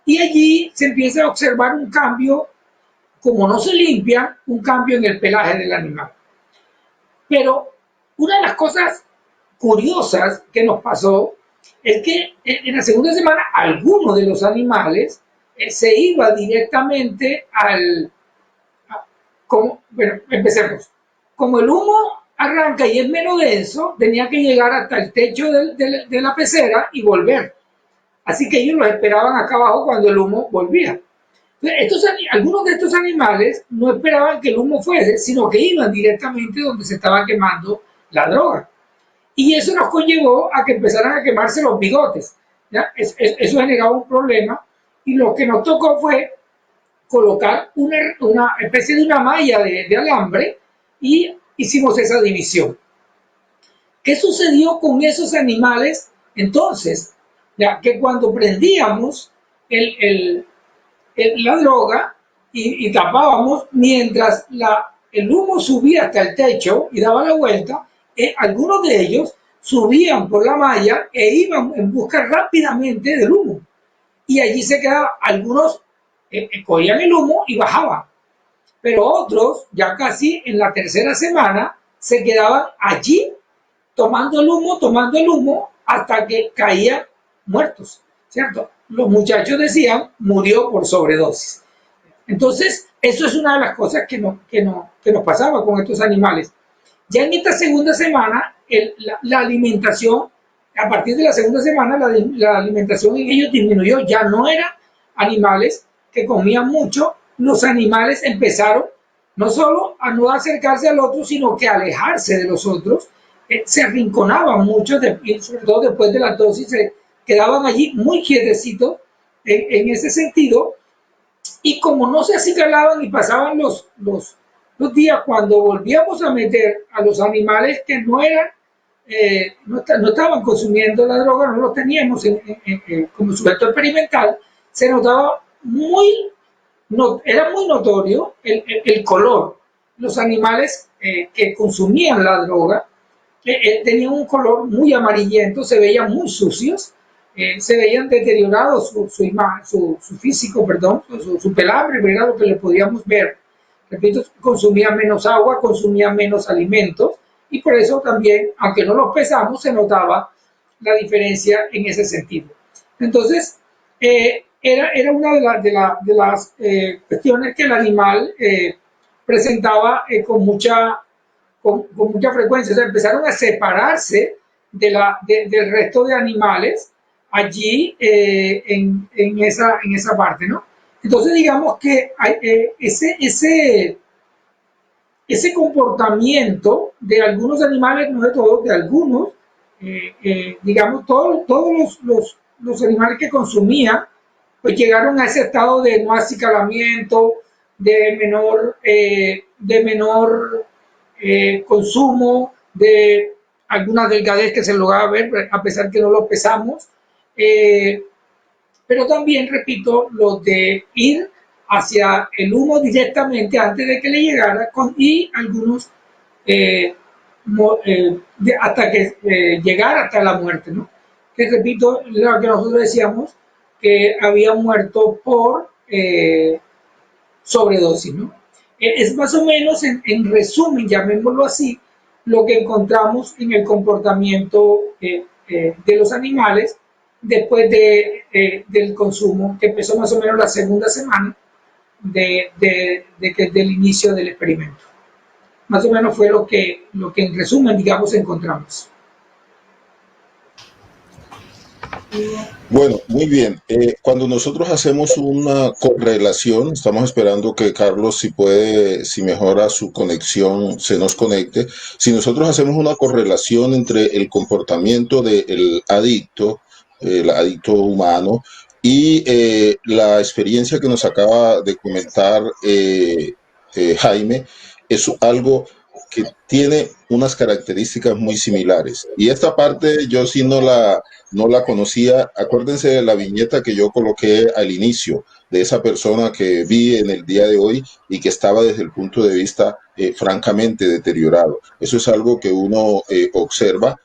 y allí se empieza a observar un cambio, como no se limpia, un cambio en el pelaje del animal. Pero una de las cosas curiosas que nos pasó es que en la segunda semana algunos de los animales se iba directamente bueno, empecemos. Como el humo arranca y es menos denso, tenía que llegar hasta el techo de la pecera y volver. Así que ellos los esperaban acá abajo cuando el humo volvía. Algunos de estos animales no esperaban que el humo fuese, sino que iban directamente donde se estaba quemando la droga. Y eso nos conllevó a que empezaran a quemarse los bigotes, ¿ya? Eso generaba un problema, y lo que nos tocó fue colocar una especie de una malla de alambre, y hicimos esa división. ¿Qué sucedió con esos animales entonces? Ya que cuando prendíamos la droga y tapábamos, mientras el humo subía hasta el techo y daba la vuelta, algunos de ellos subían por la malla e iban en busca rápidamente del humo. Y allí se quedaban, algunos cogían el humo y bajaban, pero otros, ya casi en la tercera semana, se quedaban allí tomando el humo, hasta que caían muertos, ¿cierto? Los muchachos decían, murió por sobredosis. Entonces, eso es una de las cosas que nos pasaba con estos animales. Ya en esta segunda semana, la alimentación, a partir de la segunda semana, la alimentación en ellos disminuyó. Ya no eran animales que comían mucho, los animales empezaron no solo a no acercarse al otro, sino que a alejarse de los otros. Se arrinconaban mucho, sobre todo después de la dosis, se quedaban allí muy quietecitos en ese sentido, y como no se acicalaban y pasaban los días, cuando volvíamos a meter a los animales que no eran, no estaban consumiendo la droga, no los teníamos como sujeto experimental, se notaba era muy notorio el color. Los animales que consumían la droga tenían un color muy amarillento, se veían muy sucios, se veían deteriorados su físico, perdón, su pelambre, era lo que le podíamos ver. Repito, consumían menos agua, consumían menos alimentos, y por eso también, aunque no los pesamos, se notaba la diferencia en ese sentido. Entonces, era una de las cuestiones que el animal presentaba con mucha frecuencia. O sea, empezaron a separarse del resto de animales allí en esa parte, ¿no? Entonces, digamos que hay, ese comportamiento de algunos animales, no de todos, de algunos, digamos, todos los animales que consumían, pues llegaron a ese estado de no acicalamiento, de menor consumo, de alguna delgadez que se lograba ver, a pesar que no lo pesamos. Pero también, repito, lo de ir hacia el humo directamente antes de que le llegara y algunos hasta que llegara hasta la muerte, ¿no? Que repito, lo que nosotros decíamos, que había muerto por sobredosis, ¿no? Es más o menos, en resumen, llamémoslo así, lo que encontramos en el comportamiento de los animales después del consumo, que empezó más o menos la segunda semana del inicio del experimento. Más o menos fue lo que en resumen, digamos, encontramos. Bueno, muy bien. Cuando nosotros hacemos una correlación, estamos esperando que Carlos, si puede, si mejora su conexión, se nos conecte. Si nosotros hacemos una correlación entre el comportamiento del adicto, el adicto humano, y la experiencia que nos acaba de comentar Jaime, es algo que tiene unas características muy similares. Y esta parte yo sí no la conocía. Acuérdense de la viñeta que yo coloqué al inicio, de esa persona que vi en el día de hoy y que estaba desde el punto de vista francamente deteriorado. Eso es algo que uno observa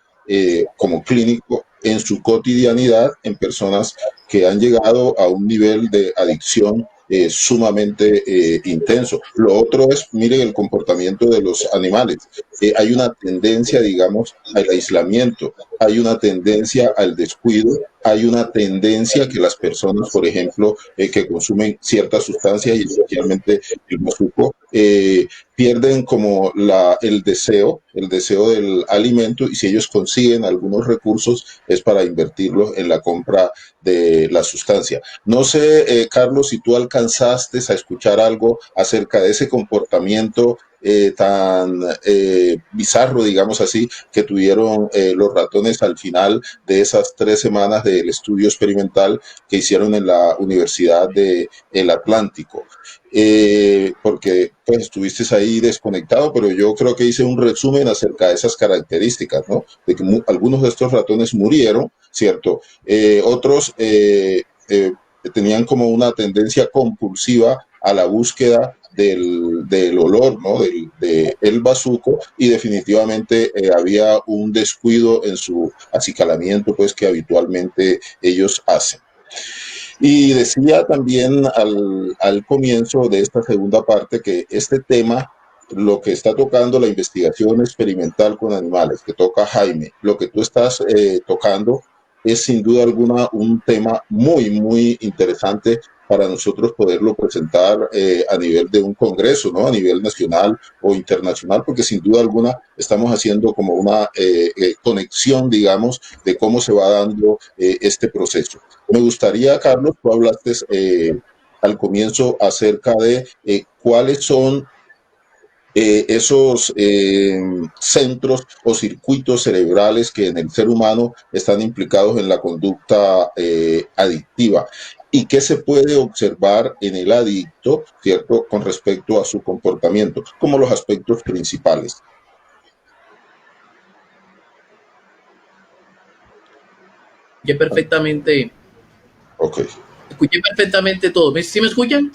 como clínico en su cotidianidad en personas que han llegado a un nivel de adicción sumamente intenso. Lo otro es, miren el comportamiento de los animales. Hay una tendencia, digamos, al aislamiento, hay una tendencia al descuido, hay una tendencia que las personas, por ejemplo, que consumen ciertas sustancias, y especialmente el bazuco, pierden como el deseo del alimento, y si ellos consiguen algunos recursos es para invertirlos en la compra de la sustancia. No sé, Carlos, si tú alcanzaste a escuchar algo acerca de ese comportamiento tan bizarro, digamos así, que tuvieron los ratones al final de esas 3 semanas del estudio experimental que hicieron en la Universidad del Atlántico. Porque pues estuviste ahí desconectado, pero yo creo que hice un resumen acerca de esas características, ¿no? De que algunos de estos ratones murieron, ¿cierto? Otros tenían como una tendencia compulsiva a la búsqueda del olor, ¿no? del bazuco, y definitivamente había un descuido en su acicalamiento, pues, que habitualmente ellos hacen. Y decía también al comienzo de esta segunda parte que este tema, lo que está tocando la investigación experimental con animales, que toca Jaime, lo que tú estás tocando es sin duda alguna un tema muy, muy interesante para nosotros poderlo presentar a nivel de un congreso, ¿no? A nivel nacional o internacional, porque sin duda alguna estamos haciendo como una conexión, digamos, de cómo se va dando este proceso. Me gustaría, Carlos, tú hablaste al comienzo acerca de cuáles son esos centros o circuitos cerebrales que en el ser humano están implicados en la conducta adictiva, y qué se puede observar en el adicto, ¿cierto?, con respecto a su comportamiento, como los aspectos principales. Escuché perfectamente. Ok. Escuché perfectamente todo. ¿Sí me escuchan?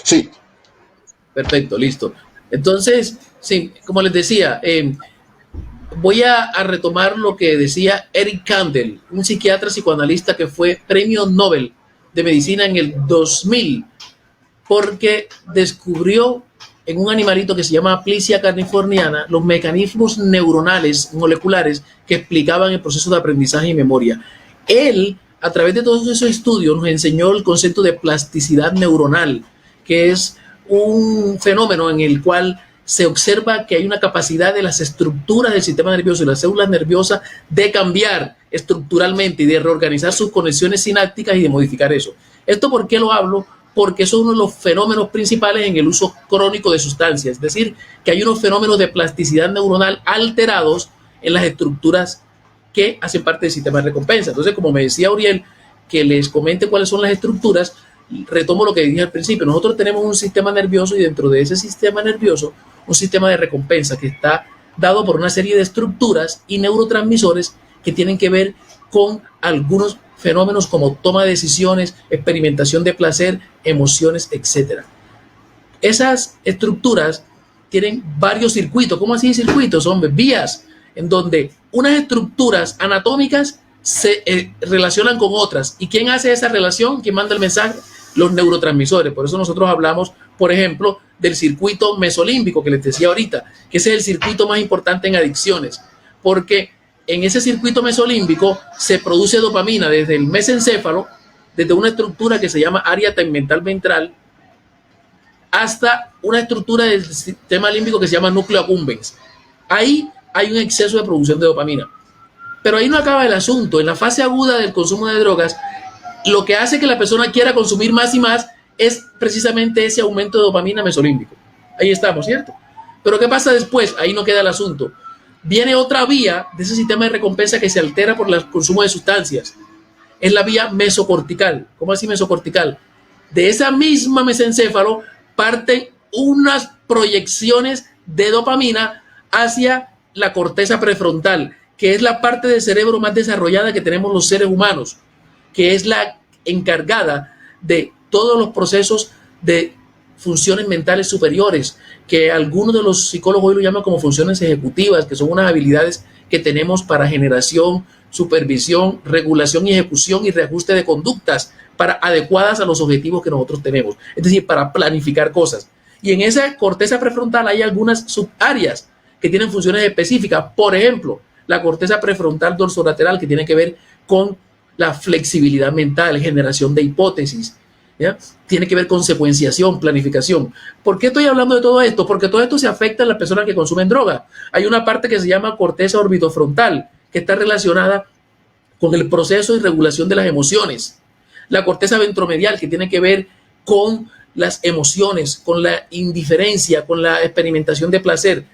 Sí. Perfecto, listo. Entonces, sí, como les decía, voy a retomar lo que decía Eric Kandel, un psiquiatra psicoanalista que fue premio Nobel de medicina en el 2000, porque descubrió en un animalito que se llama Aplysia californiana los mecanismos neuronales moleculares que explicaban el proceso de aprendizaje y memoria. Él a través de todos esos estudios nos enseñó el concepto de plasticidad neuronal, que es un fenómeno en el cual se observa que hay una capacidad de las estructuras del sistema nervioso y las células nerviosas de cambiar estructuralmente y de reorganizar sus conexiones sinápticas y de modificar eso. ¿Esto por qué lo hablo? Porque eso es uno de los fenómenos principales en el uso crónico de sustancias, es decir, que hay unos fenómenos de plasticidad neuronal alterados en las estructuras que hacen parte del sistema de recompensa. Entonces, como me decía Uriel, que les comente cuáles son las estructuras, retomo lo que dije al principio. Nosotros tenemos un sistema nervioso y dentro de ese sistema nervioso, un sistema de recompensa que está dado por una serie de estructuras y neurotransmisores que tienen que ver con algunos fenómenos como toma de decisiones, experimentación de placer, emociones, etc. Esas estructuras tienen varios circuitos. ¿Cómo así circuitos? Son vías en donde unas estructuras anatómicas se relacionan con otras. ¿Y quién hace esa relación? ¿Quién manda el mensaje? Los neurotransmisores. Por eso nosotros hablamos, por ejemplo, del circuito mesolímbico que les decía ahorita, que ese es el circuito más importante en adicciones, porque en ese circuito mesolímbico se produce dopamina desde el mesencéfalo, desde una estructura que se llama área tegmental ventral, hasta una estructura del sistema límbico que se llama núcleo accumbens. Ahí hay un exceso de producción de dopamina. Pero ahí no acaba el asunto. En la fase aguda del consumo de drogas, lo que hace que la persona quiera consumir más y más es precisamente ese aumento de dopamina mesolímbico. Ahí estamos, ¿cierto? Pero ¿qué pasa después? Ahí no queda el asunto. Viene otra vía de ese sistema de recompensa que se altera por el consumo de sustancias. Es la vía mesocortical. ¿Cómo así mesocortical? De esa misma mesencéfalo parten unas proyecciones de dopamina hacia la corteza prefrontal, que es la parte del cerebro más desarrollada que tenemos los seres humanos, que es la encargada de todos los procesos de funciones mentales superiores, que algunos de los psicólogos hoy lo llaman como funciones ejecutivas, que son unas habilidades que tenemos para generación, supervisión, regulación y ejecución y reajuste de conductas para adecuadas a los objetivos que nosotros tenemos, es decir, para planificar cosas. Y en esa corteza prefrontal hay algunas subáreas que tienen funciones específicas. Por ejemplo, la corteza prefrontal dorsolateral, que tiene que ver con la flexibilidad mental, generación de hipótesis, ¿ya? Tiene que ver con secuenciación, planificación. ¿Por qué estoy hablando de todo esto? Porque todo esto se afecta a las personas que consumen droga. Hay una parte que se llama corteza orbitofrontal, que está relacionada con el proceso y regulación de las emociones. La corteza ventromedial, que tiene que ver con las emociones, con la indiferencia, con la experimentación de placer.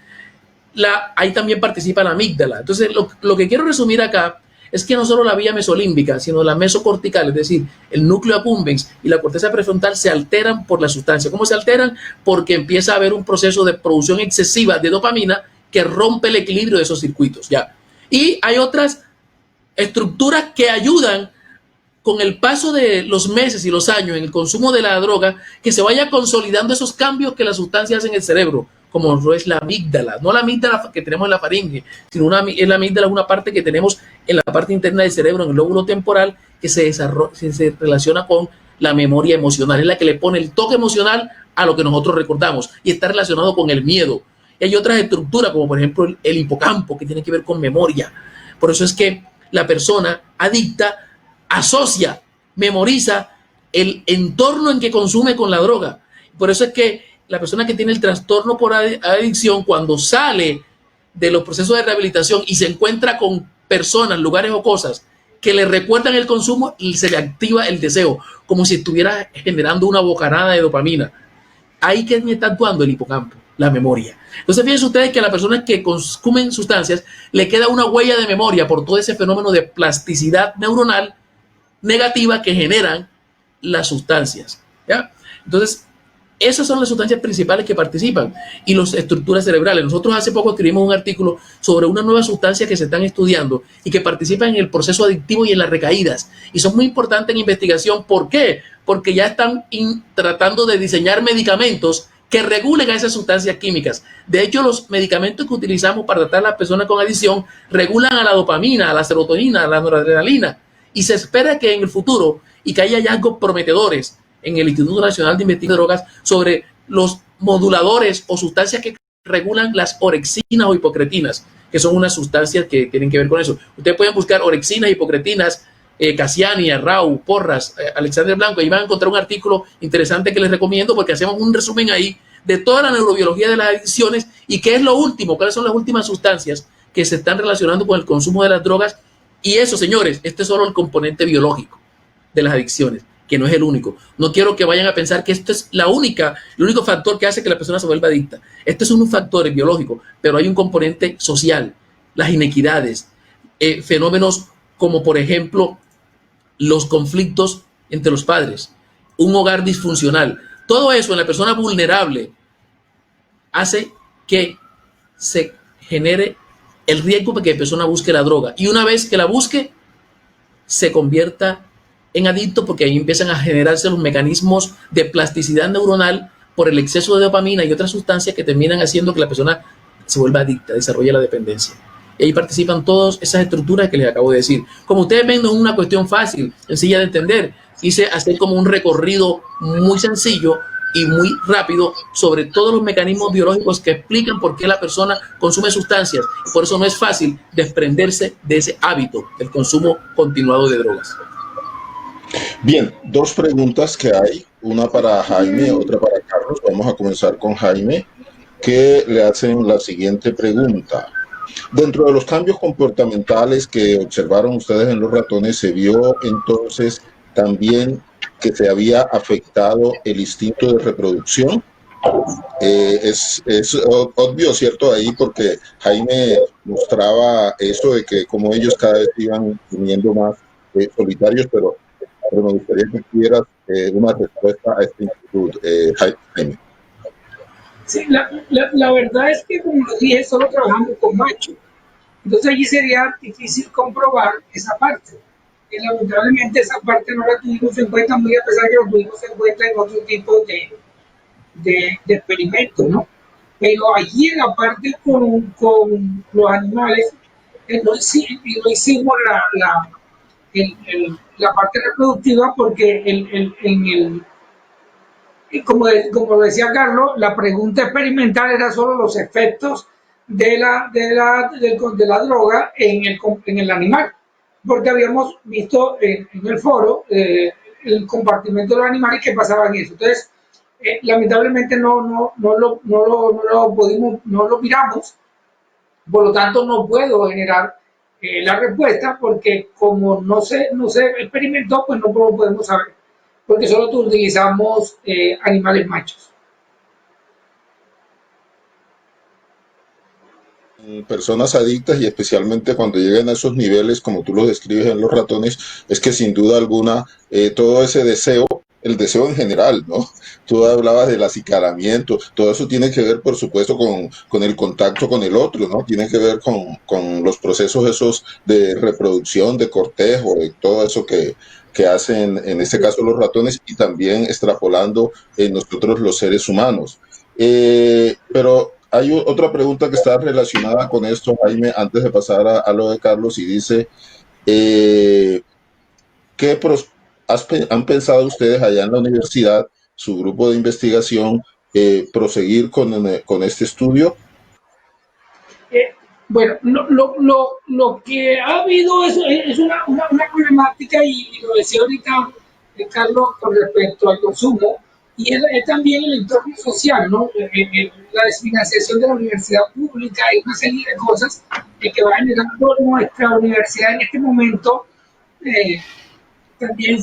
Ahí también participa la amígdala. Entonces, lo que quiero resumir acá es que no solo la vía mesolímbica, sino la mesocortical, es decir, el núcleo accumbens y la corteza prefrontal se alteran por la sustancia. ¿Cómo se alteran? Porque empieza a haber un proceso de producción excesiva de dopamina que rompe el equilibrio de esos circuitos, ¿ya? Y hay otras estructuras que ayudan con el paso de los meses y los años en el consumo de la droga, que se vaya consolidando esos cambios que la sustancia hace en el cerebro, como lo es la amígdala, no la amígdala que tenemos en la faringe, sino la amígdala es una parte que tenemos en la parte interna del cerebro, en el lóbulo temporal, que se relaciona con la memoria emocional, es la que le pone el toque emocional a lo que nosotros recordamos y está relacionado con el miedo. Y hay otras estructuras, como por ejemplo el hipocampo, que tiene que ver con memoria. Por eso es que la persona adicta asocia, memoriza el entorno en que consume con la droga. Por eso es que la persona que tiene el trastorno por adicción, cuando sale de los procesos de rehabilitación y se encuentra con personas, lugares o cosas que le recuerdan el consumo, y se le activa el deseo, como si estuviera generando una bocanada de dopamina. Ahí que está actuando el hipocampo, la memoria. Entonces fíjense ustedes que a las personas que consumen sustancias le queda una huella de memoria por todo ese fenómeno de plasticidad neuronal negativa que generan las sustancias, ¿ya? Entonces, esas son las sustancias principales que participan y las estructuras cerebrales. Nosotros hace poco escribimos un artículo sobre una nueva sustancia que se están estudiando y que participa en el proceso adictivo y en las recaídas. Y son muy importantes en investigación. ¿Por qué? Porque ya están tratando de diseñar medicamentos que regulen a esas sustancias químicas. De hecho, los medicamentos que utilizamos para tratar a las personas con adicción regulan a la dopamina, a la serotonina, a la noradrenalina. Y se espera que en el futuro y que haya hallazgos prometedores en el Instituto Nacional de Investigación de Drogas sobre los moduladores o sustancias que regulan las orexinas o hipocretinas, que son unas sustancias que tienen que ver con eso. Ustedes pueden buscar orexinas, hipocretinas Casiani, Arrau, Porras, Alexander Blanco. Ahí van a encontrar un artículo interesante que les recomiendo porque hacemos un resumen ahí de toda la neurobiología de las adicciones y qué es lo último, cuáles son las últimas sustancias que se están relacionando con el consumo de las drogas. Y eso, señores, este es solo el componente biológico de las adicciones, que no es el único. No quiero que vayan a pensar que esto es el único factor que hace que la persona se vuelva adicta. Este es un factor biológico, pero hay un componente social, las inequidades, fenómenos como, por ejemplo, los conflictos entre los padres, un hogar disfuncional. Todo eso en la persona vulnerable hace que se genere el riesgo de que la persona busque la droga. Y una vez que la busque, se convierta en adicto porque ahí empiezan a generarse los mecanismos de plasticidad neuronal por el exceso de dopamina y otras sustancias que terminan haciendo que la persona se vuelva adicta, desarrolle la dependencia. Y ahí participan todas esas estructuras que les acabo de decir. Como ustedes ven, no es una cuestión fácil, sencilla de entender. Quise hacer como un recorrido muy sencillo y muy rápido sobre todos los mecanismos biológicos que explican por qué la persona consume sustancias. Por eso no es fácil desprenderse de ese hábito del consumo continuado de drogas. Bien, dos preguntas que hay, una para Jaime, otra para Carlos. Vamos a comenzar con Jaime, que le hacen la siguiente pregunta. Dentro de los cambios comportamentales que observaron ustedes en los ratones, ¿se vio entonces también que se había afectado el instinto de reproducción? Es obvio, ¿cierto? Ahí porque Jaime mostraba eso de que como ellos cada vez iban teniendo más solitarios, pero me gustaría que tuvieras una respuesta a esta inquietud, Jaime. Sí, la verdad es que, como lo dije, solo trabajamos con machos. Entonces allí sería difícil comprobar esa parte. Y lamentablemente esa parte no la tuvimos en cuenta, muy a pesar que lo tuvimos en cuenta en otro tipo de experimentos, ¿no? Pero allí en la parte con los animales, no hicimos la parte reproductiva porque como decía Carlos, la pregunta experimental era solo los efectos de la droga en el animal, porque habíamos visto en el foro el compartimiento de los animales que pasaban eso. Entonces, lamentablemente no lo miramos, por lo tanto no puedo generar la respuesta porque como no se experimentó, pues no lo podemos saber, porque solo utilizamos animales machos. Personas adictas y especialmente cuando llegan a esos niveles como tú los describes en los ratones, es que sin duda alguna todo ese deseo, el deseo en general, ¿no? Tú hablabas del acicalamiento, todo eso tiene que ver, por supuesto, con el contacto con el otro, ¿no? Tiene que ver con los procesos esos de reproducción, de cortejo, de todo eso que hacen en este caso los ratones y también extrapolando en nosotros los seres humanos. Pero hay otra pregunta que está relacionada con esto, Jaime, antes de pasar a lo de Carlos, y dice, ¿qué han pensado ustedes allá en la universidad, su grupo de investigación, proseguir con este estudio? Bueno, lo que ha habido es una problemática, y lo decía ahorita Carlos con respecto al consumo, y es también el entorno social, ¿no? La desfinanciación de la universidad pública y una serie de cosas que va generando nuestra universidad en este momento, también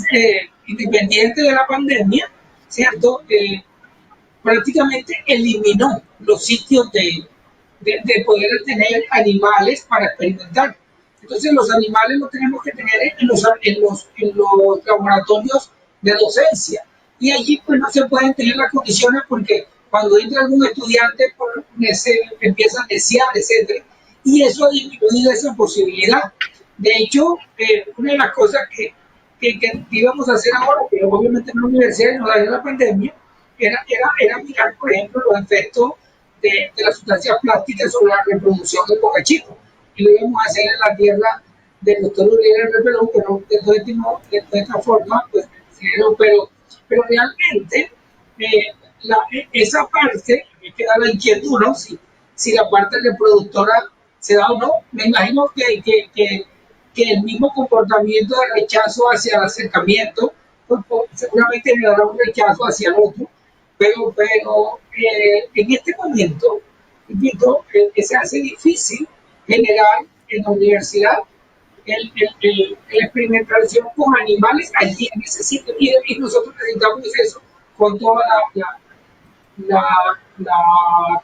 independiente de la pandemia, ¿cierto? Prácticamente eliminó los sitios de poder tener animales para experimentar. Entonces los animales los tenemos que tener en los laboratorios de docencia, y allí pues no se pueden tener las condiciones porque cuando entra algún estudiante empieza a desear, etc. Y eso ha disminuido esa posibilidad. De hecho, una de las cosas que íbamos a hacer ahora, pero obviamente en la universidad nos dañó la pandemia, era mirar, por ejemplo, los efectos de las sustancias plásticas sobre la reproducción del boca chico. Y lo íbamos a hacer en la tierra del doctor Uriel Repelón, pero de esta forma, pues, pero realmente esa parte, me queda la inquietud, ¿no? Si la parte reproductora se da o no. Me imagino que que el mismo comportamiento de rechazo hacia el acercamiento, pues, seguramente generará un rechazo hacia el otro, pero en este momento, repito, se hace difícil generar en la universidad la experimentación con animales allí en ese sitio, y nosotros necesitamos eso con toda la,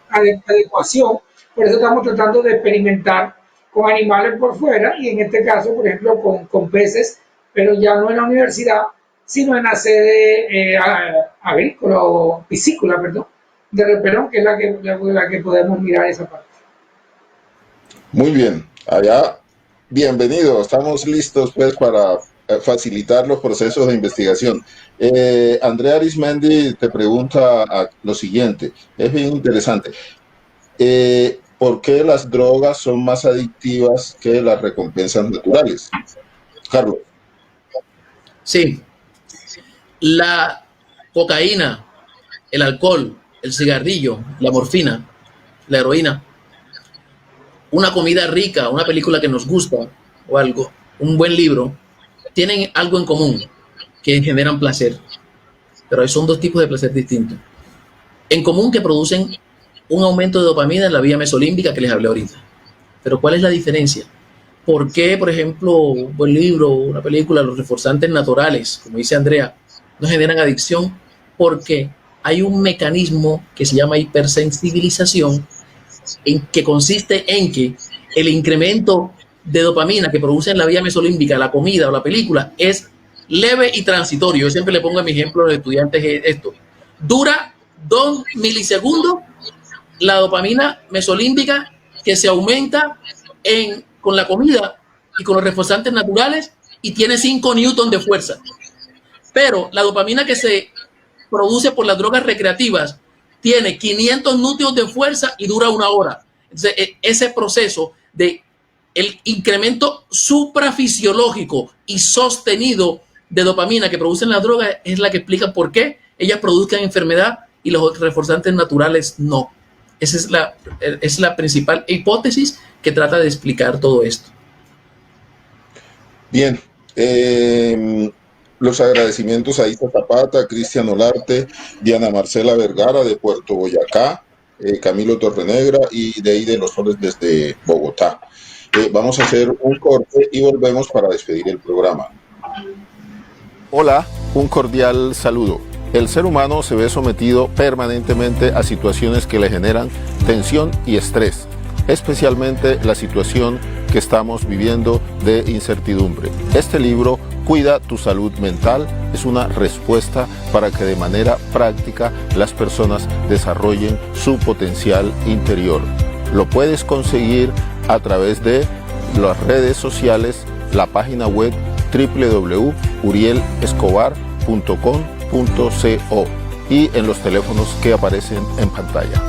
adecuación. Por eso estamos tratando de experimentar con animales por fuera, y en este caso, por ejemplo, con peces, pero ya no en la universidad, sino en la sede agrícola o piscícola, perdón, de Repelón, que es la que podemos mirar esa parte. Muy bien, allá, bienvenido. Estamos listos pues para facilitar los procesos de investigación. Andrea Arismendi te pregunta lo siguiente, es bien interesante. ¿Por qué las drogas son más adictivas que las recompensas naturales? Carlos. Sí, la cocaína, el alcohol, el cigarrillo, la morfina, la heroína, una comida rica, una película que nos gusta o algo, un buen libro, tienen algo en común, que generan placer. Pero son dos tipos de placer distintos. En común, que producen un aumento de dopamina en la vía mesolímbica que les hablé ahorita. Pero ¿cuál es la diferencia? ¿Por qué, por ejemplo, un buen libro, una película, los reforzantes naturales, como dice Andrea, no generan adicción? Porque hay un mecanismo que se llama hipersensibilización, que consiste en que el incremento de dopamina que produce en la vía mesolímbica la comida o la película es leve y transitorio. Yo siempre le pongo a mi ejemplo a los estudiantes esto. Dura 2 milisegundos la dopamina mesolímbica que se aumenta con la comida y con los reforzantes naturales, y tiene 5 newtons de fuerza. Pero la dopamina que se produce por las drogas recreativas tiene 500 newtons de fuerza y dura 1 hora. Entonces, ese proceso de el incremento suprafisiológico y sostenido de dopamina que producen las drogas es la que explica por qué ellas produzcan enfermedad y los reforzantes naturales no. Esa es la principal hipótesis que trata de explicar todo esto. Bien, los agradecimientos a Isa Zapata, Cristian Olarte, Diana Marcela Vergara de Puerto Boyacá, Camilo Torrenegra y de los Soles desde Bogotá. Vamos a hacer un corte y volvemos para despedir el programa. Hola, un cordial saludo. El ser humano se ve sometido permanentemente a situaciones que le generan tensión y estrés, especialmente la situación que estamos viviendo de incertidumbre. Este libro, Cuida tu salud mental, es una respuesta para que de manera práctica las personas desarrollen su potencial interior. Lo puedes conseguir a través de las redes sociales, la página web www.urielescobar.com.co y en los teléfonos que aparecen en pantalla.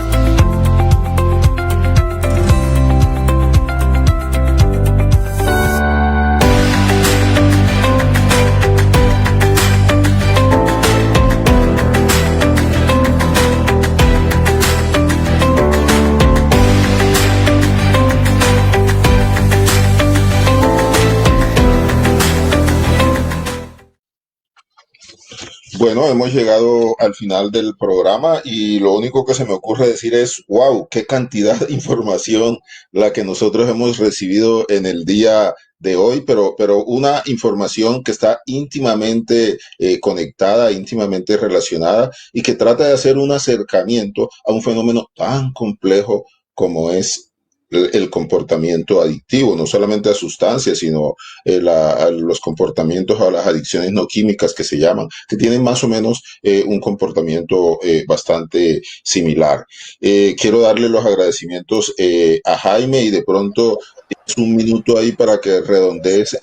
Bueno, hemos llegado al final del programa y lo único que se me ocurre decir es, wow, qué cantidad de información la que nosotros hemos recibido en el día de hoy, pero una información que está íntimamente conectada, íntimamente relacionada y que trata de hacer un acercamiento a un fenómeno tan complejo como es el comportamiento adictivo, no solamente a sustancias, sino a los comportamientos, a las adicciones no químicas que se llaman, que tienen más o menos un comportamiento bastante similar. Quiero darle los agradecimientos a Jaime y de pronto es un minuto ahí para que redondees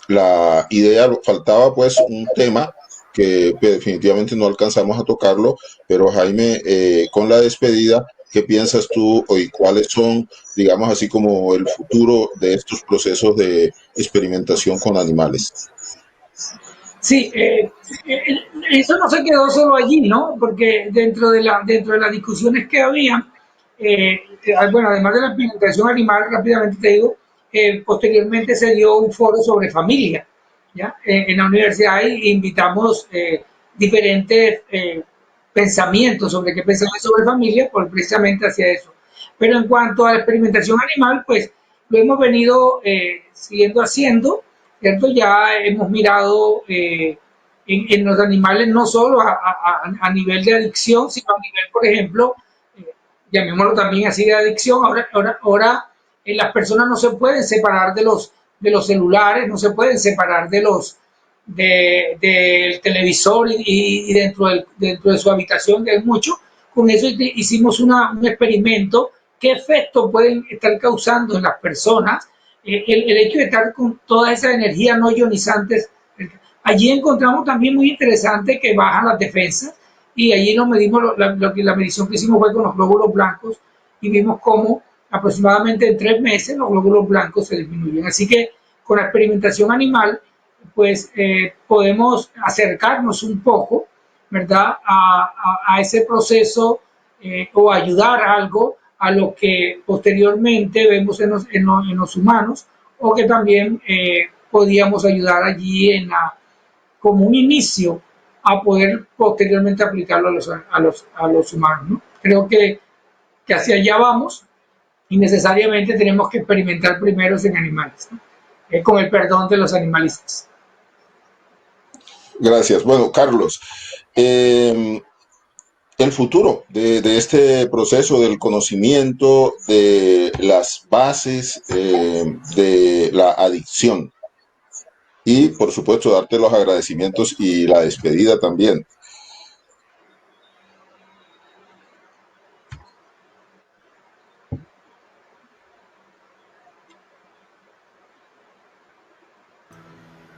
la idea. Faltaba pues un tema que definitivamente no alcanzamos a tocarlo, pero Jaime, con la despedida, ¿qué piensas tú y cuáles son, digamos así, como el futuro de estos procesos de experimentación con animales? Sí, eso no se quedó solo allí, ¿no? Porque dentro de las discusiones que había, bueno, además de la experimentación animal, rápidamente te digo, posteriormente se dio un foro sobre familia, ¿ya? En la universidad invitamos diferentes pensamientos sobre qué pensaban sobre familia, pues precisamente hacia eso. Pero en cuanto a la experimentación animal, pues lo hemos venido siguiendo haciendo, ¿cierto? Ya hemos mirado en los animales no solo a nivel de adicción, sino a nivel, por ejemplo, llamémoslo también así de adicción. Ahora las personas no se pueden separar de los celulares, no se pueden separar del televisor y dentro de su habitación, que es mucho. Con eso hicimos un experimento. ¿Qué efecto pueden estar causando en las personas el hecho de estar con toda esa energía no ionizantes? Allí encontramos también muy interesante que bajan las defensas, y allí nos medimos, la medición que hicimos fue con los glóbulos blancos, y vimos cómo aproximadamente en 3 meses los glóbulos blancos se disminuyen. Así que con la experimentación animal, pues podemos acercarnos un poco, ¿verdad?, a ese proceso o ayudar algo a lo que posteriormente vemos en los humanos, o que también podíamos ayudar allí como un inicio a poder posteriormente aplicarlo a los humanos, ¿no? Creo que hacia allá vamos, y necesariamente tenemos que experimentar primero en animales, ¿no? Con el perdón de los animalistas. Gracias. Bueno, Carlos, el futuro de este proceso del conocimiento de las bases de la adicción, y por supuesto darte los agradecimientos y la despedida también.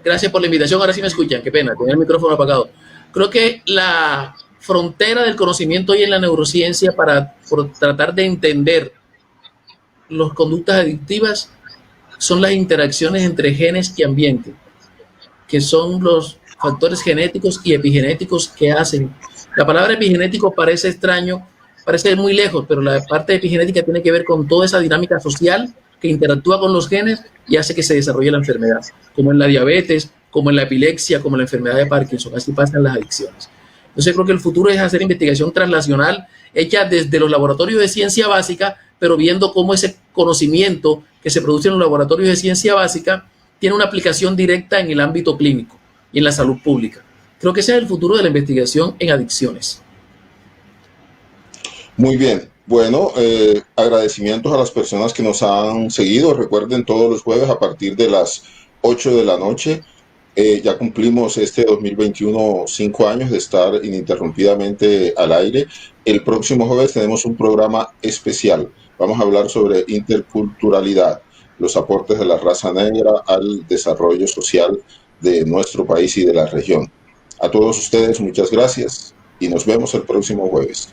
Gracias por la invitación. Ahora sí me escuchan. Qué pena, tenía el micrófono apagado. Creo que la frontera del conocimiento hoy en la neurociencia por tratar de entender las conductas adictivas son las interacciones entre genes y ambiente, que son los factores genéticos y epigenéticos que hacen. La palabra epigenético parece extraño, parece muy lejos, pero la parte epigenética tiene que ver con toda esa dinámica social que interactúa con los genes y hace que se desarrolle la enfermedad, como en la diabetes, como en la epilepsia, como en la enfermedad de Parkinson. Así pasan las adicciones. Entonces creo que el futuro es hacer investigación translacional hecha desde los laboratorios de ciencia básica, pero viendo cómo ese conocimiento que se produce en los laboratorios de ciencia básica tiene una aplicación directa en el ámbito clínico y en la salud pública. Creo que ese es el futuro de la investigación en adicciones. Muy bien. Bueno, agradecimientos a las personas que nos han seguido. Recuerden, todos los jueves a partir de las 8 de la noche. Ya cumplimos este 2021 5 años de estar ininterrumpidamente al aire. El próximo jueves tenemos un programa especial. Vamos a hablar sobre interculturalidad, los aportes de la raza negra al desarrollo social de nuestro país y de la región. A todos ustedes, muchas gracias y nos vemos el próximo jueves.